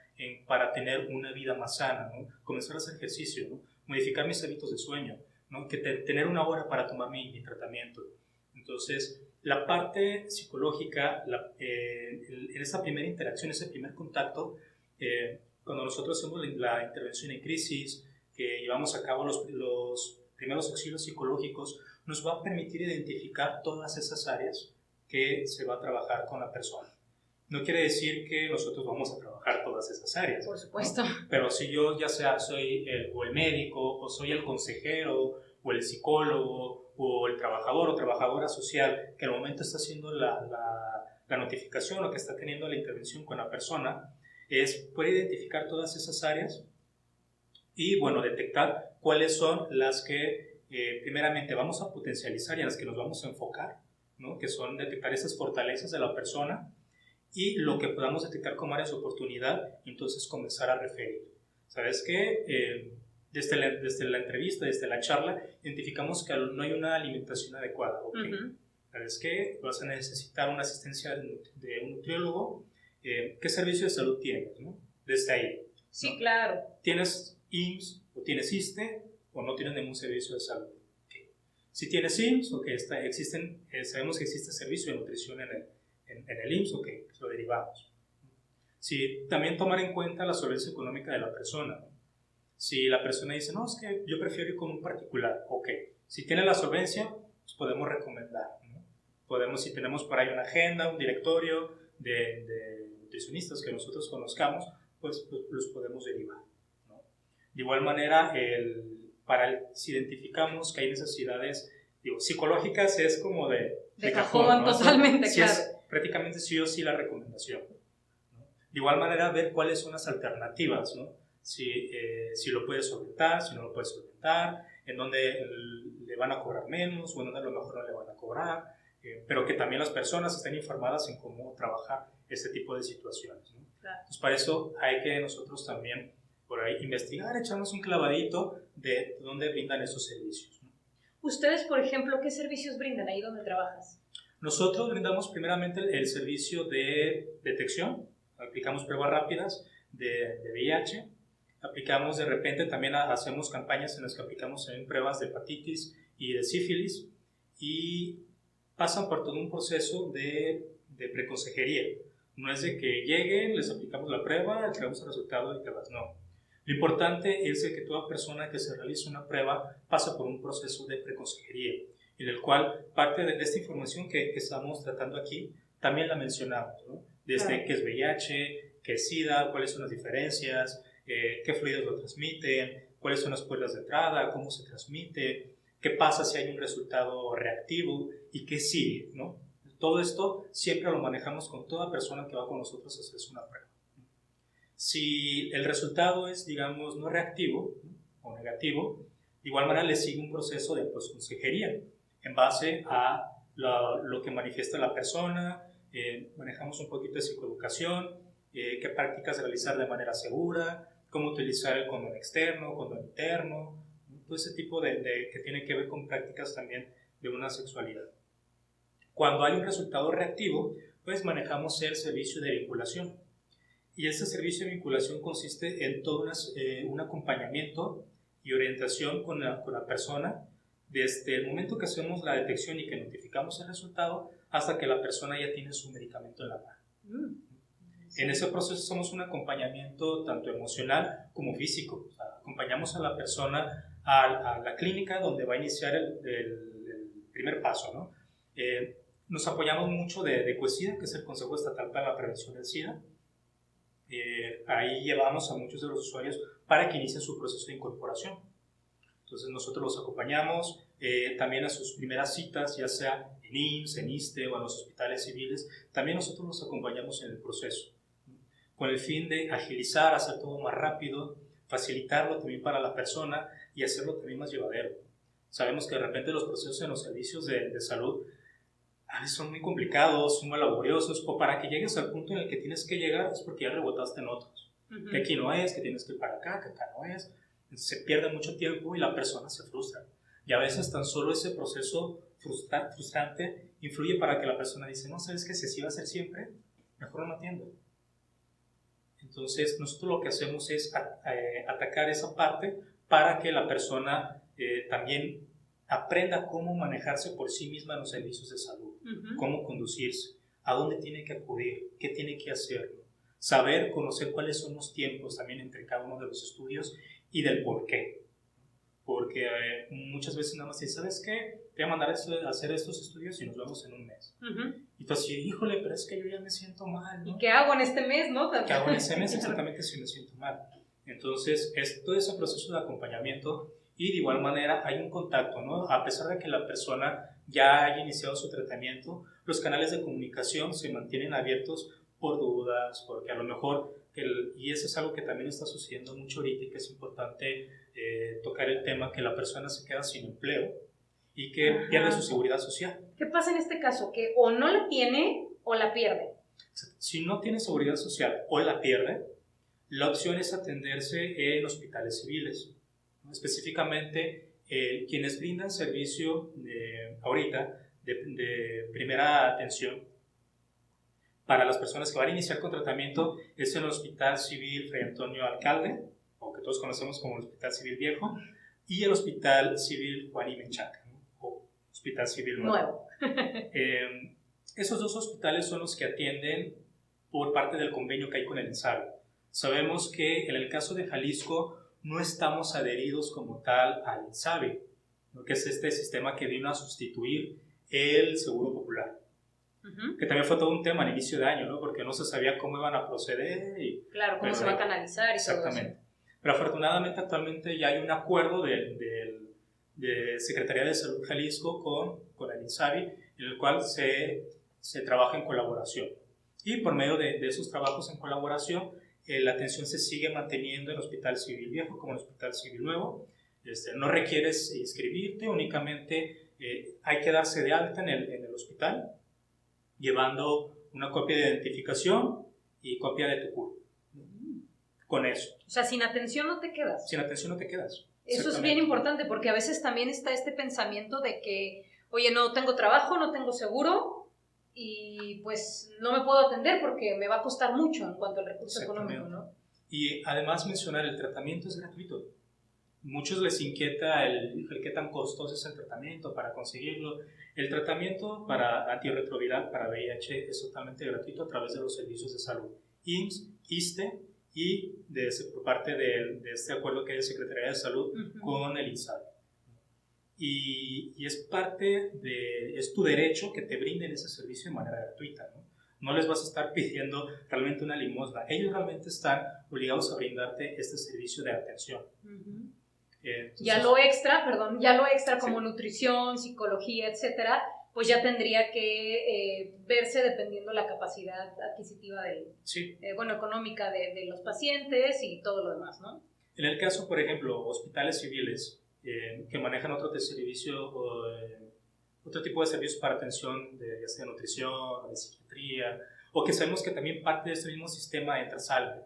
para tener una vida más sana, ¿no? Comenzar a hacer ejercicio, ¿no? Modificar mis hábitos de sueño, ¿no? Tener una hora para tomar mi tratamiento. Entonces, la parte psicológica, en esa primera interacción, ese primer contacto, cuando nosotros hacemos la intervención en crisis, que llevamos a cabo los primeros auxilios psicológicos, nos va a permitir identificar todas esas áreas que se va a trabajar con la persona. No quiere decir que nosotros vamos a trabajar todas esas áreas. Por supuesto. ¿No? Pero si yo ya sea soy o el médico, o soy el consejero, o el psicólogo, o el trabajador o trabajadora social, que al momento está haciendo la notificación o que está teniendo la intervención con la persona, puede identificar todas esas áreas y, bueno, detectar cuáles son las que primeramente vamos a potencializar y en las que nos vamos a enfocar, ¿no? Que son detectar esas fortalezas de la persona y lo que podamos detectar como áreas de oportunidad, entonces comenzar a referir. ¿Sabes qué? Desde la entrevista, desde la charla, identificamos que no hay una alimentación adecuada. ¿Okay? ¿Sabes qué? Vas a necesitar una asistencia de un nutriólogo. ¿Qué servicio de salud tienes? ¿No? Desde ahí. Sí, ¿no? claro. ¿Tienes IMSS o tienes ISSSTE o no tienes ningún servicio de salud? Okay. Si tienes IMSS, okay, sabemos que existe servicio de nutrición en el IMSS, ok, lo derivamos. Si también tomar en cuenta la solvencia económica de la persona, ¿no? Si la persona dice, no, es que yo prefiero ir con un particular, ok. Si tiene la solvencia, pues podemos recomendar, ¿no? Si tenemos por ahí una agenda, un directorio de nutricionistas que nosotros conozcamos, pues los podemos derivar, ¿no? De igual manera, si identificamos que hay necesidades psicológicas, es como de cajón, ¿no? Totalmente, sí, claro. Es prácticamente sí o sí la recomendación, ¿no? De igual manera, ver cuáles son las alternativas, ¿no? Si lo puedes solventar, si no lo puedes solventar, en dónde le van a cobrar menos o en dónde a lo mejor no le van a cobrar, pero que también las personas estén informadas en cómo trabajar este tipo de situaciones, ¿no? Claro. Entonces, para eso hay que nosotros también por ahí investigar, echarnos un clavadito de dónde brindan esos servicios, ¿no? Ustedes, por ejemplo, ¿qué servicios brindan ahí donde trabajas? Nosotros brindamos primeramente el servicio de detección, aplicamos pruebas rápidas de VIH, aplicamos de repente también hacemos campañas en las que aplicamos también pruebas de hepatitis y de sífilis y pasan por todo un proceso de preconsejería. No es de que lleguen, les aplicamos la prueba, entregamos el resultado y te vas, no. Lo importante es que toda persona que se realice una prueba pasa por un proceso de preconsejería, en el cual parte de esta información que estamos tratando aquí también la mencionamos, ¿no? Desde qué es VIH, qué es SIDA, cuáles son las diferencias, qué fluidos lo transmiten, cuáles son las puertas de entrada, cómo se transmite, qué pasa si hay un resultado reactivo y qué sigue, ¿no? Todo esto siempre lo manejamos con toda persona que va con nosotros a hacerse una prueba. Si el resultado es, digamos, no reactivo, ¿no?, o negativo, de igual manera le sigue un proceso de consejería en base a lo que manifiesta la persona. Manejamos un poquito de psicoeducación, qué prácticas realizar de manera segura, cómo utilizar el condón externo, condón interno, todo ese tipo que tiene que ver con prácticas también de una sexualidad. Cuando hay un resultado reactivo, pues manejamos el servicio de vinculación. Y ese servicio de vinculación consiste en todo un acompañamiento y orientación con la persona desde el momento que hacemos la detección y que notificamos el resultado hasta que la persona ya tiene su medicamento en la mano. En ese proceso hacemos un acompañamiento tanto emocional como físico. O sea, acompañamos a la persona a la clínica donde va a iniciar el primer paso, ¿no? Nos apoyamos mucho de COESIDA, que es el Consejo Estatal para la Prevención del SIDA. Ahí llevamos a muchos de los usuarios para que inicien su proceso de incorporación. Entonces nosotros los acompañamos también a sus primeras citas, ya sea en IMSS, en ISSSTE o en los hospitales civiles. También nosotros los acompañamos en el proceso, con el fin de agilizar, hacer todo más rápido, facilitarlo también para la persona y hacerlo también más llevadero. Sabemos que de repente los procesos en los servicios de salud a veces son muy complicados, son muy laboriosos, o para que llegues al punto en el que tienes que llegar es porque ya rebotaste en otros. Que aquí no es, que tienes que ir para acá, que acá no es. Entonces se pierde mucho tiempo y la persona se frustra. Y a veces tan solo ese proceso frustrante influye para que la persona dice, no, ¿sabes qué? Si así va a ser siempre, mejor no atiendo. Entonces nosotros lo que hacemos es atacar esa parte para que la persona también aprenda cómo manejarse por sí misma en los servicios de salud, cómo conducirse, a dónde tiene que acudir, qué tiene que hacer, ¿no? Saber, conocer cuáles son los tiempos también entre cada uno de los estudios y del por qué. Porque muchas veces nada más dices, ¿sabes qué? Te voy a mandar a hacer estos estudios y nos vemos en un mes. Y tú así, híjole, pero es que yo ya me siento mal, ¿no? ¿Y qué hago en este mes, no? ¿Qué hago en ese mes exactamente si me siento mal? Entonces, es todo ese proceso de acompañamiento y de igual manera hay un contacto, ¿no? A pesar de que la persona ya haya iniciado su tratamiento, los canales de comunicación se mantienen abiertos por dudas, porque a lo mejor, y eso es algo que también está sucediendo mucho ahorita y que es importante tocar el tema, que la persona se queda sin empleo y que pierde su seguridad social. ¿Qué pasa en este caso? Que o no la tiene o la pierde. Si no tiene seguridad social o la pierde, la opción es atenderse en hospitales civiles. Específicamente, quienes brindan servicio ahorita de primera atención para las personas que van a iniciar con tratamiento es el Hospital Civil Fray Antonio Alcalde, o que todos conocemos como el Hospital Civil Viejo, y el Hospital Civil Juan y Menchaca, ¿no? O Hospital Civil Nuevo. Esos dos hospitales son los que atienden por parte del convenio que hay con el INSABI. Sabemos que en el caso de Jalisco no estamos adheridos como tal al INSABI, ¿no?, que es este sistema que vino a sustituir el Seguro Popular. Que también fue todo un tema al inicio de año, ¿no? Porque no se sabía cómo iban a proceder. Claro, cómo se va a canalizar y exactamente. todo eso. Pero afortunadamente actualmente ya hay un acuerdo de Secretaría de Salud Jalisco con el INSABI, en el cual se trabaja en colaboración. Y por medio de esos trabajos en colaboración, la atención se sigue manteniendo en el Hospital Civil Viejo como en el Hospital Civil Nuevo. No requieres inscribirte, únicamente hay que darse de alta en el hospital, llevando una copia de identificación y copia de tu CURP. Con eso. O sea, sin atención no te quedas. Sin atención no te quedas. Eso es bien importante porque a veces también está este pensamiento de que, oye, no tengo trabajo, no tengo seguro y pues no me puedo atender porque me va a costar mucho en cuanto al recurso económico, ¿no? Y además mencionar, el tratamiento es gratuito. Muchos les inquieta el qué tan costoso es el tratamiento para conseguirlo. El tratamiento para antirretroviral, para VIH, es totalmente gratuito a través de los servicios de salud. IMSS, ISSSTE y por parte de este acuerdo que hay de Secretaría de Salud con el INSABI. Y es tu derecho que te brinden ese servicio de manera gratuita, ¿no? No les vas a estar pidiendo realmente una limosna. Ellos realmente están obligados a brindarte este servicio de atención. Entonces, ya lo extra como nutrición, psicología, etcétera, pues ya tendría que verse dependiendo la capacidad adquisitiva económica de los pacientes y todo lo demás, ¿no? En el caso, por ejemplo, hospitales civiles que manejan otro tipo de servicios para atención ya sea de nutrición, de psiquiatría, o que sabemos que también parte de este mismo sistema entra Salve.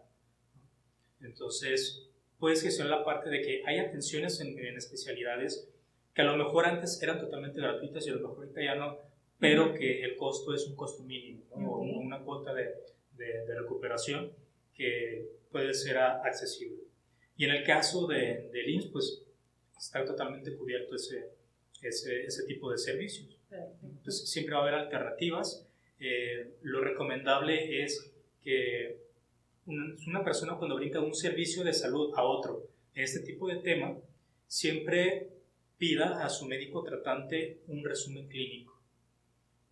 Entonces, puedes gestionar la parte de que hay atenciones en especialidades que a lo mejor antes eran totalmente gratuitas y a lo mejor ahorita ya no, pero que el costo es un costo mínimo, ¿no? O una cuota de recuperación que puede ser accesible. Y en el caso del IMSS, pues está totalmente cubierto ese tipo de servicios. Entonces siempre va a haber alternativas. Lo recomendable es que una persona cuando brinda un servicio de salud a otro en este tipo de tema, siempre pida a su médico tratante un resumen clínico.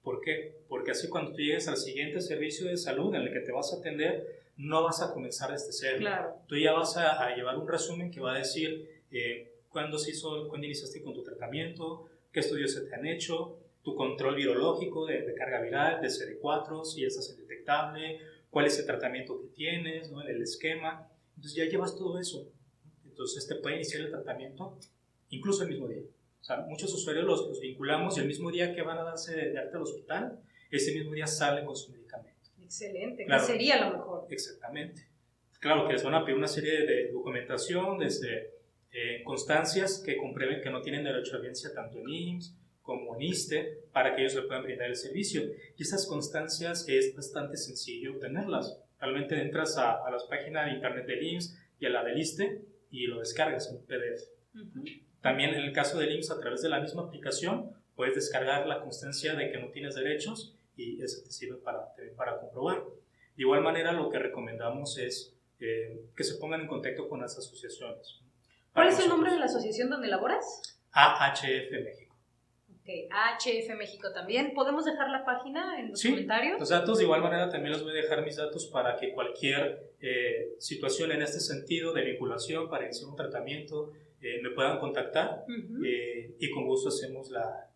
¿Por qué? Porque así cuando tú llegues al siguiente servicio de salud en el que te vas a atender, no vas a comenzar desde cero. Claro. Tú ya vas a llevar un resumen que va a decir cuándo iniciaste con tu tratamiento, qué estudios se te han hecho, tu control virológico de carga viral, de CD4, si ya estás detectable, cuál es el tratamiento que tienes, ¿no? El esquema. Entonces ya llevas todo eso. Entonces te puede iniciar el tratamiento incluso el mismo día. O sea, muchos usuarios los vinculamos y el mismo día que van a darse de alta al hospital, ese mismo día salen con su medicamento. Excelente, claro, que sería lo mejor. Exactamente. Claro que les van a pedir una serie de documentación, desde constancias que comprueben que no tienen derecho a audiencia tanto en IMSS como en ISSSTE, para que ellos le puedan brindar el servicio. Y esas constancias es bastante sencillo obtenerlas. Realmente entras a las páginas de internet del IMSS y a la del ISSSTE y lo descargas en PDF. También en el caso del IMSS, a través de la misma aplicación, puedes descargar la constancia de que no tienes derechos y eso te sirve para comprobar. De igual manera, lo que recomendamos es que se pongan en contacto con las asociaciones. ¿Cuál es el nombre de la asociación donde laboras? AHF México. Ok, AHF México también. ¿Podemos dejar la página en los comentarios? Los datos, de igual manera, también les voy a dejar mis datos para que cualquier situación en este sentido de vinculación para iniciar un tratamiento me puedan contactar y con gusto hacemos la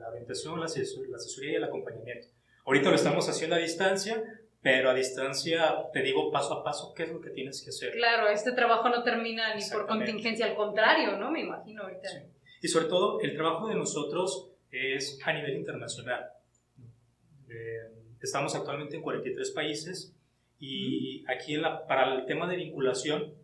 orientación, la asesoría y el acompañamiento. Ahorita lo estamos haciendo a distancia, pero a distancia te digo paso a paso qué es lo que tienes que hacer. Claro, este trabajo no termina ni por contingencia, al contrario, ¿no? Me imagino ahorita. Sí. Y sobre todo, el trabajo de nosotros es a nivel internacional. Estamos actualmente en 43 países y aquí para el tema de vinculación,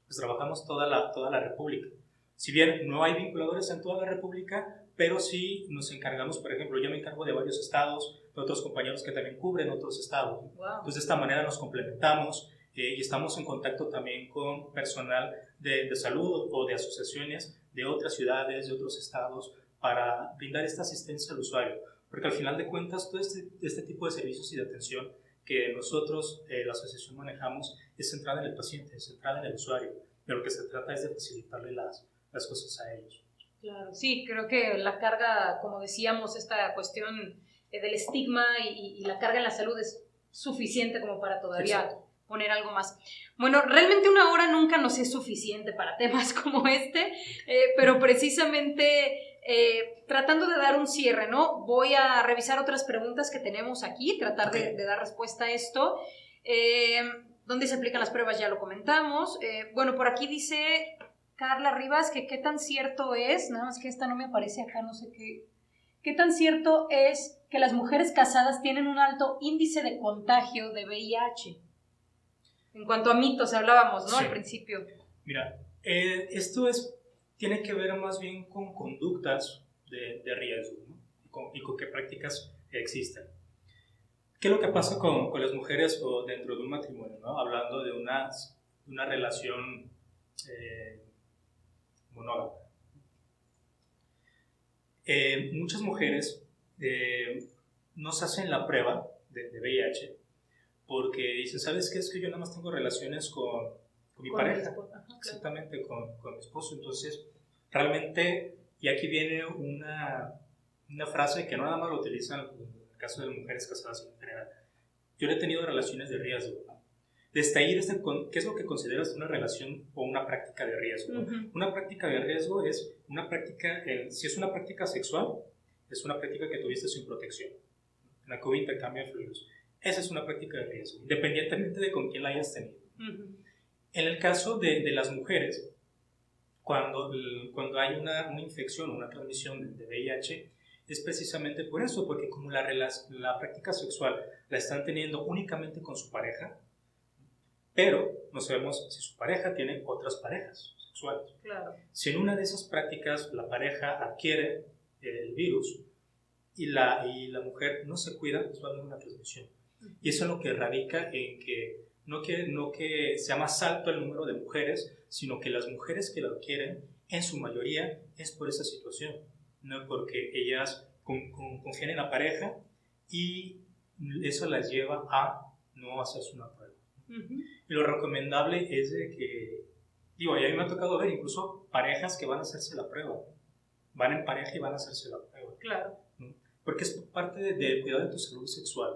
pues trabajamos toda la República. Si bien no hay vinculadores en toda la República, pero sí nos encargamos, por ejemplo, yo me encargo de varios estados, de otros compañeros que también cubren otros estados. Wow. Entonces, de esta manera nos complementamos y estamos en contacto también con personal de salud o de asociaciones de otras ciudades, de otros estados, para brindar esta asistencia al usuario. Porque al final de cuentas, todo este tipo de servicios y de atención que nosotros, la asociación, manejamos, es centrada en el paciente, es centrada en el usuario. De lo que se trata es de facilitarle las cosas a ellos. Claro, sí, creo que la carga, como decíamos, esta cuestión del estigma y la carga en la salud es suficiente como para todavía Exacto. poner algo más. Bueno, realmente una hora nunca nos es suficiente para temas como este, pero precisamente tratando de dar un cierre, ¿no? Voy a revisar otras preguntas que tenemos aquí, tratar de dar respuesta a esto. ¿Dónde se aplican las pruebas? Ya lo comentamos. Bueno, por aquí dice Carla Rivas que qué tan cierto es, nada más que esta no me aparece acá, no sé qué tan cierto es que las mujeres casadas tienen un alto índice de contagio de VIH. En cuanto a mitos hablábamos, ¿no? Sí. Al principio. Mira, esto tiene que ver más bien con conductas de riesgo, ¿no? y con qué prácticas existen. ¿Qué es lo que pasa con las mujeres o dentro de un matrimonio, ¿no? Hablando de una relación monógama. Muchas mujeres nos hacen la prueba de VIH porque dicen, ¿sabes qué? Es que yo nada más tengo relaciones con mi pareja. Ajá, claro. Exactamente, con mi esposo. Entonces, realmente, y aquí viene una frase que no nada más lo utilizan en el caso de mujeres casadas en general, yo no he tenido relaciones de riesgo, ¿no? Desde ahí, ¿qué es lo que consideras una relación o una práctica de riesgo? Uh-huh. Una práctica de riesgo es una práctica, si es una práctica sexual, es una práctica que tuviste sin protección, en la que hubo intercambio de fluidos. Esa es una práctica de riesgo, independientemente de con quién la hayas tenido. Uh-huh. En el caso de las mujeres, cuando hay una infección o una transmisión de VIH, es precisamente por eso, porque como la práctica sexual la están teniendo únicamente con su pareja, pero no sabemos si su pareja tiene otras parejas sexuales. Claro. Si en una de esas prácticas la pareja adquiere el virus y la mujer no se cuida, pues va a haber una transmisión. Y eso es lo que radica en que no que sea más alto el número de mujeres, sino que las mujeres que lo adquieren, en su mayoría, es por esa situación, no porque ellas confían en la pareja y eso las lleva a no hacerse una prueba. Uh-huh. Y lo recomendable es de que, y a mí me ha tocado ver incluso parejas que van a hacerse la prueba, van en pareja y van a hacerse la prueba. Claro. ¿No? Porque es parte del cuidado de tu salud sexual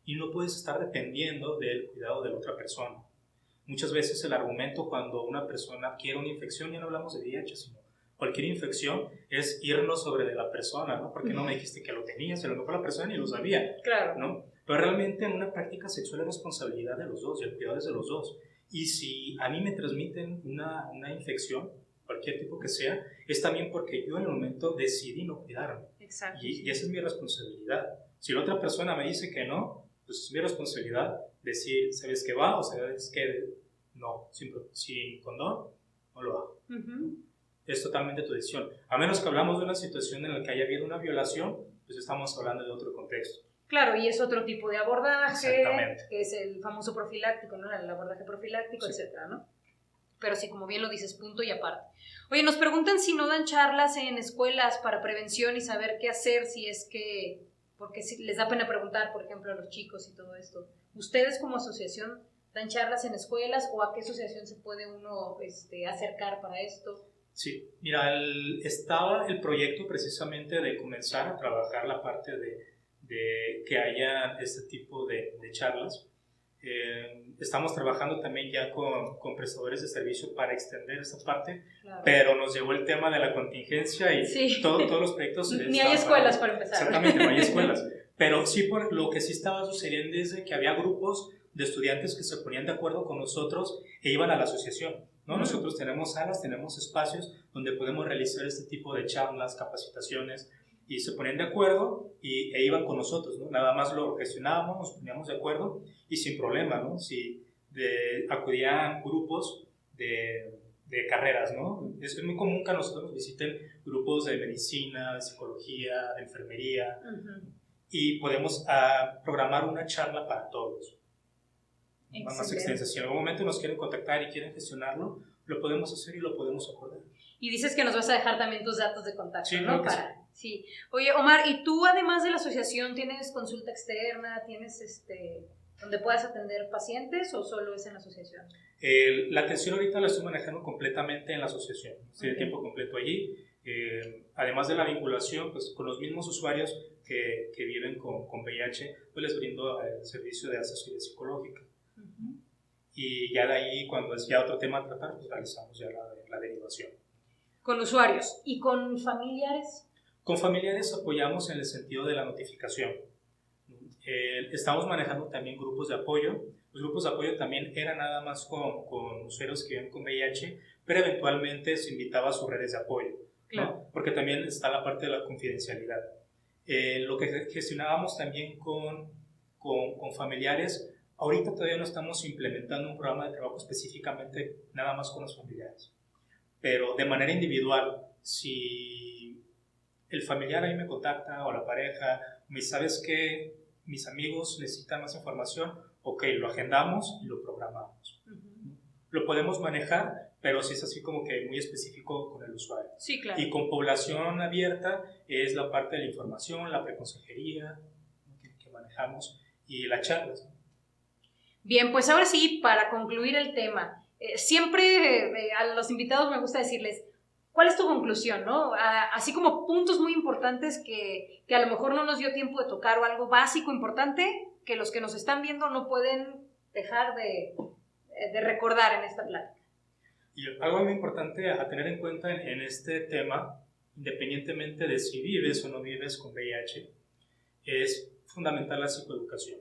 y no puedes estar dependiendo del cuidado de la otra persona. Muchas veces el argumento cuando una persona adquiere una infección, ya no hablamos de VIH, sino cualquier infección, es irnos sobre de la persona, ¿no? Porque no me dijiste que lo tenías, a lo mejor la persona ni lo sabía, claro, ¿no? Pero realmente en una práctica sexual es responsabilidad de los dos, y el cuidado es de los dos. Y si a mí me transmiten una infección, cualquier tipo que sea, es también porque yo en el momento decidí no cuidarme. Exacto. Y esa es mi responsabilidad. Si la otra persona me dice que no, pues es mi responsabilidad decir, ¿sabes qué va? O sabes que no, sin condón, no lo hago. Uh-huh. Es totalmente tu decisión. A menos que hablamos de una situación en la que haya habido una violación, pues estamos hablando de otro contexto. Claro, y es otro tipo de abordaje, exactamente, que es el famoso profiláctico, ¿no? El abordaje profiláctico, sí, etcétera, ¿no? Pero sí, como bien lo dices, punto y aparte. Oye, nos preguntan si no dan charlas en escuelas para prevención y saber qué hacer si es que, porque si les da pena preguntar, por ejemplo, a los chicos y todo esto. ¿Ustedes como asociación dan charlas en escuelas o a qué asociación se puede uno acercar para esto? Sí, mira, estaba el proyecto precisamente de comenzar a trabajar la parte de que haya este tipo de charlas. Estamos trabajando también ya con prestadores de servicio para extender esta parte, claro, pero nos llegó el tema de la contingencia y sí, todos los proyectos... Ni hay escuelas para empezar. Exactamente, no hay escuelas. Pero sí, por lo que sí estaba sucediendo es que había grupos de estudiantes que se ponían de acuerdo con nosotros e iban a la asociación, ¿no? Nosotros tenemos salas, tenemos espacios donde podemos realizar este tipo de charlas, capacitaciones, y se ponían de acuerdo e iban con nosotros, ¿no? Nada más lo gestionábamos, nos poníamos de acuerdo y sin problema, ¿no? Si acudían grupos de carreras, ¿no? Es muy común que a nosotros nos visiten grupos de medicina, de psicología, de enfermería, uh-huh, y podemos programar una charla para todos. Excelente. Más extensa. Si en algún momento nos quieren contactar y quieren gestionarlo, lo podemos hacer y lo podemos acordar. Y dices que nos vas a dejar también tus datos de contacto, sí, ¿no? Sí. Oye, Omar, ¿y tú además de la asociación tienes consulta externa? ¿Tienes donde puedas atender pacientes o solo es en la asociación? La atención ahorita la estoy manejando completamente en la asociación. Estoy de tiempo completo allí. Además de la vinculación, pues con los mismos usuarios que viven con VIH, pues les brindo el servicio de asesoría psicológica. Uh-huh. Y ya de ahí, cuando es ya otro tema a tratar, pues realizamos ya la derivación. ¿Con usuarios? ¿Y con familiares? Con familiares apoyamos en el sentido de la notificación. Estamos manejando también grupos de apoyo. Los grupos de apoyo también eran nada más con usuarios que viven con VIH, pero eventualmente se invitaba a sus redes de apoyo, claro, ¿no? Porque también está la parte de la confidencialidad. Lo que gestionábamos también con familiares, ahorita todavía no estamos implementando un programa de trabajo específicamente nada más con los familiares. Pero de manera individual, si el familiar ahí me contacta o la pareja, me sabes que mis amigos necesitan más información, ok, lo agendamos y lo programamos. Uh-huh. Lo podemos manejar, pero si es así como que muy específico con el usuario. Sí, claro. Y con población abierta es la parte de la información, la preconsejería que manejamos y las charlas. Bien, pues ahora sí, para concluir el tema, siempre a los invitados me gusta decirles, ¿cuál es tu conclusión, no? Así como puntos muy importantes que a lo mejor no nos dio tiempo de tocar o algo básico, importante, que los que nos están viendo no pueden dejar de recordar en esta plática. Y algo muy importante a tener en cuenta en este tema, independientemente de si vives o no vives con VIH, es fundamental la psicoeducación.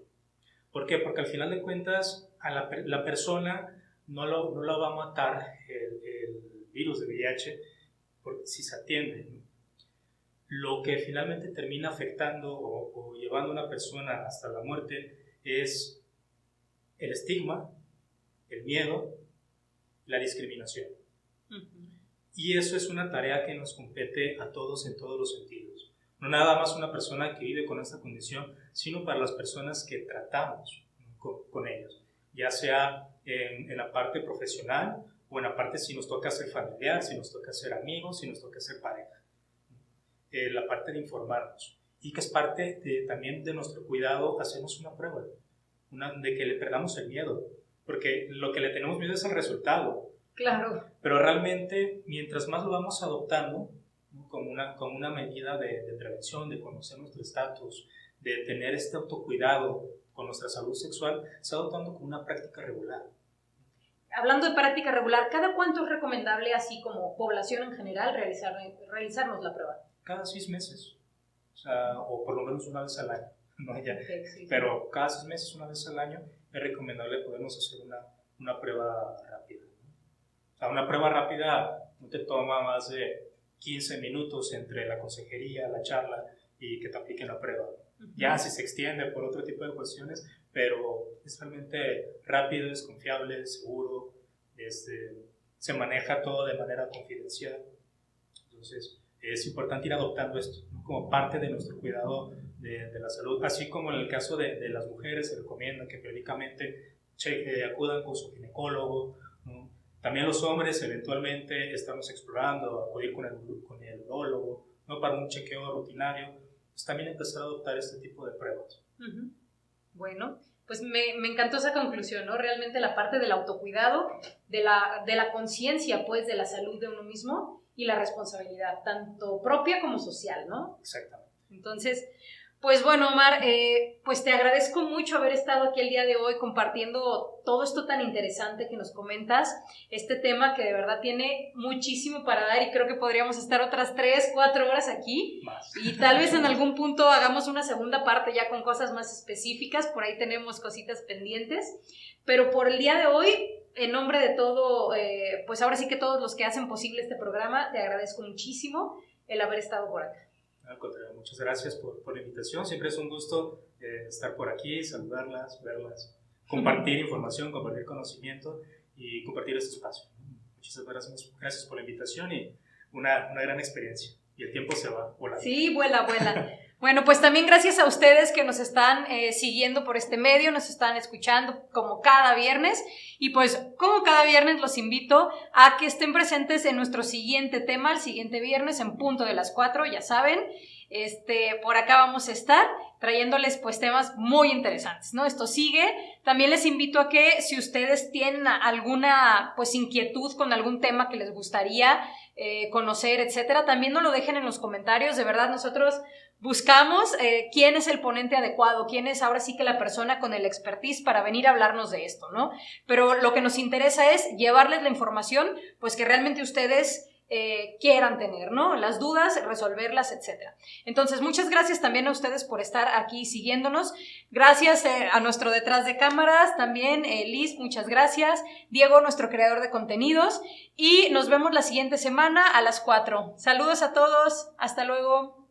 ¿Por qué? Porque al final de cuentas a la persona no lo va a matar el virus de VIH si se atiende, ¿no? Lo que finalmente termina afectando o llevando a una persona hasta la muerte es el estigma, el miedo, la discriminación. Y eso es una tarea que nos compete a todos en todos los sentidos. No nada más una persona que vive con esta condición, sino para las personas que tratamos con ellos, ya sea en la parte profesional o en la parte si nos toca ser familiar, si nos toca ser amigos, si nos toca ser pareja. La parte de informarnos, y que es parte también de nuestro cuidado hacernos una prueba, de que le perdamos el miedo, porque lo que le tenemos miedo es el resultado. Claro. Pero realmente, mientras más lo vamos adoptando, ¿no? como una medida de prevención, de conocer nuestro estatus, de tener este autocuidado con nuestra salud sexual, se va adoptando como una práctica regular. Hablando de práctica regular, ¿cada cuánto es recomendable, así como población en general, realizarnos la prueba? Cada 6 meses, o por lo menos una vez al año, ¿no? Okay, sí. Pero cada 6 meses, una vez al año, es recomendable podernos hacer una prueba rápida. Una prueba rápida no te toma más de 15 minutos entre la consejería, la charla y que te apliquen la prueba. Ya si se extiende por otro tipo de cuestiones, pero es realmente rápido, es confiable, es seguro, se maneja todo de manera confidencial. Entonces, es importante ir adoptando esto, ¿no? Como parte de nuestro cuidado de la salud, así como en el caso de las mujeres se recomienda que periódicamente acudan con su ginecólogo, ¿no? También los hombres eventualmente estamos explorando acudir con el urólogo, ¿no? Para un chequeo rutinario, pues también empezar a adoptar este tipo de pruebas. Bueno, pues me encantó esa conclusión, ¿no? Realmente la parte del autocuidado, de la conciencia, pues, de la salud de uno mismo y la responsabilidad, tanto propia como social, ¿no? Exactamente. Entonces, pues bueno, Omar, pues te agradezco mucho haber estado aquí el día de hoy compartiendo todo esto tan interesante que nos comentas, este tema que de verdad tiene muchísimo para dar y creo que podríamos estar otras 3, 4 horas aquí. Más. Y tal vez en algún punto hagamos una segunda parte ya con cosas más específicas, por ahí tenemos cositas pendientes, pero por el día de hoy, en nombre de todo, pues ahora sí que todos los que hacen posible este programa, te agradezco muchísimo el haber estado por acá. Al contrario, muchas gracias por la invitación. Siempre es un gusto estar por aquí, saludarlas, verlas, compartir información, compartir conocimiento y compartir este espacio. Muchas gracias por la invitación y una gran experiencia. Y el tiempo se va volando. Sí, vuela. Bueno, pues también gracias a ustedes que nos están siguiendo por este medio, nos están escuchando como cada viernes y pues como cada viernes los invito a que estén presentes en nuestro siguiente tema, el siguiente viernes en punto de las 4, ya saben, por acá vamos a estar trayéndoles pues temas muy interesantes, ¿no? Esto sigue. También les invito a que si ustedes tienen alguna pues inquietud con algún tema que les gustaría conocer, etcétera, también nos lo dejen en los comentarios. De verdad, nosotros buscamos quién es el ponente adecuado, quién es ahora sí que la persona con el expertise para venir a hablarnos de esto, ¿no? Pero lo que nos interesa es llevarles la información pues que realmente ustedes quieran tener, ¿no? Las dudas, resolverlas, etcétera. Entonces, muchas gracias también a ustedes por estar aquí siguiéndonos. Gracias a nuestro detrás de cámaras también, Liz, muchas gracias. Diego, nuestro creador de contenidos. Y nos vemos la siguiente semana a las 4. Saludos a todos. Hasta luego.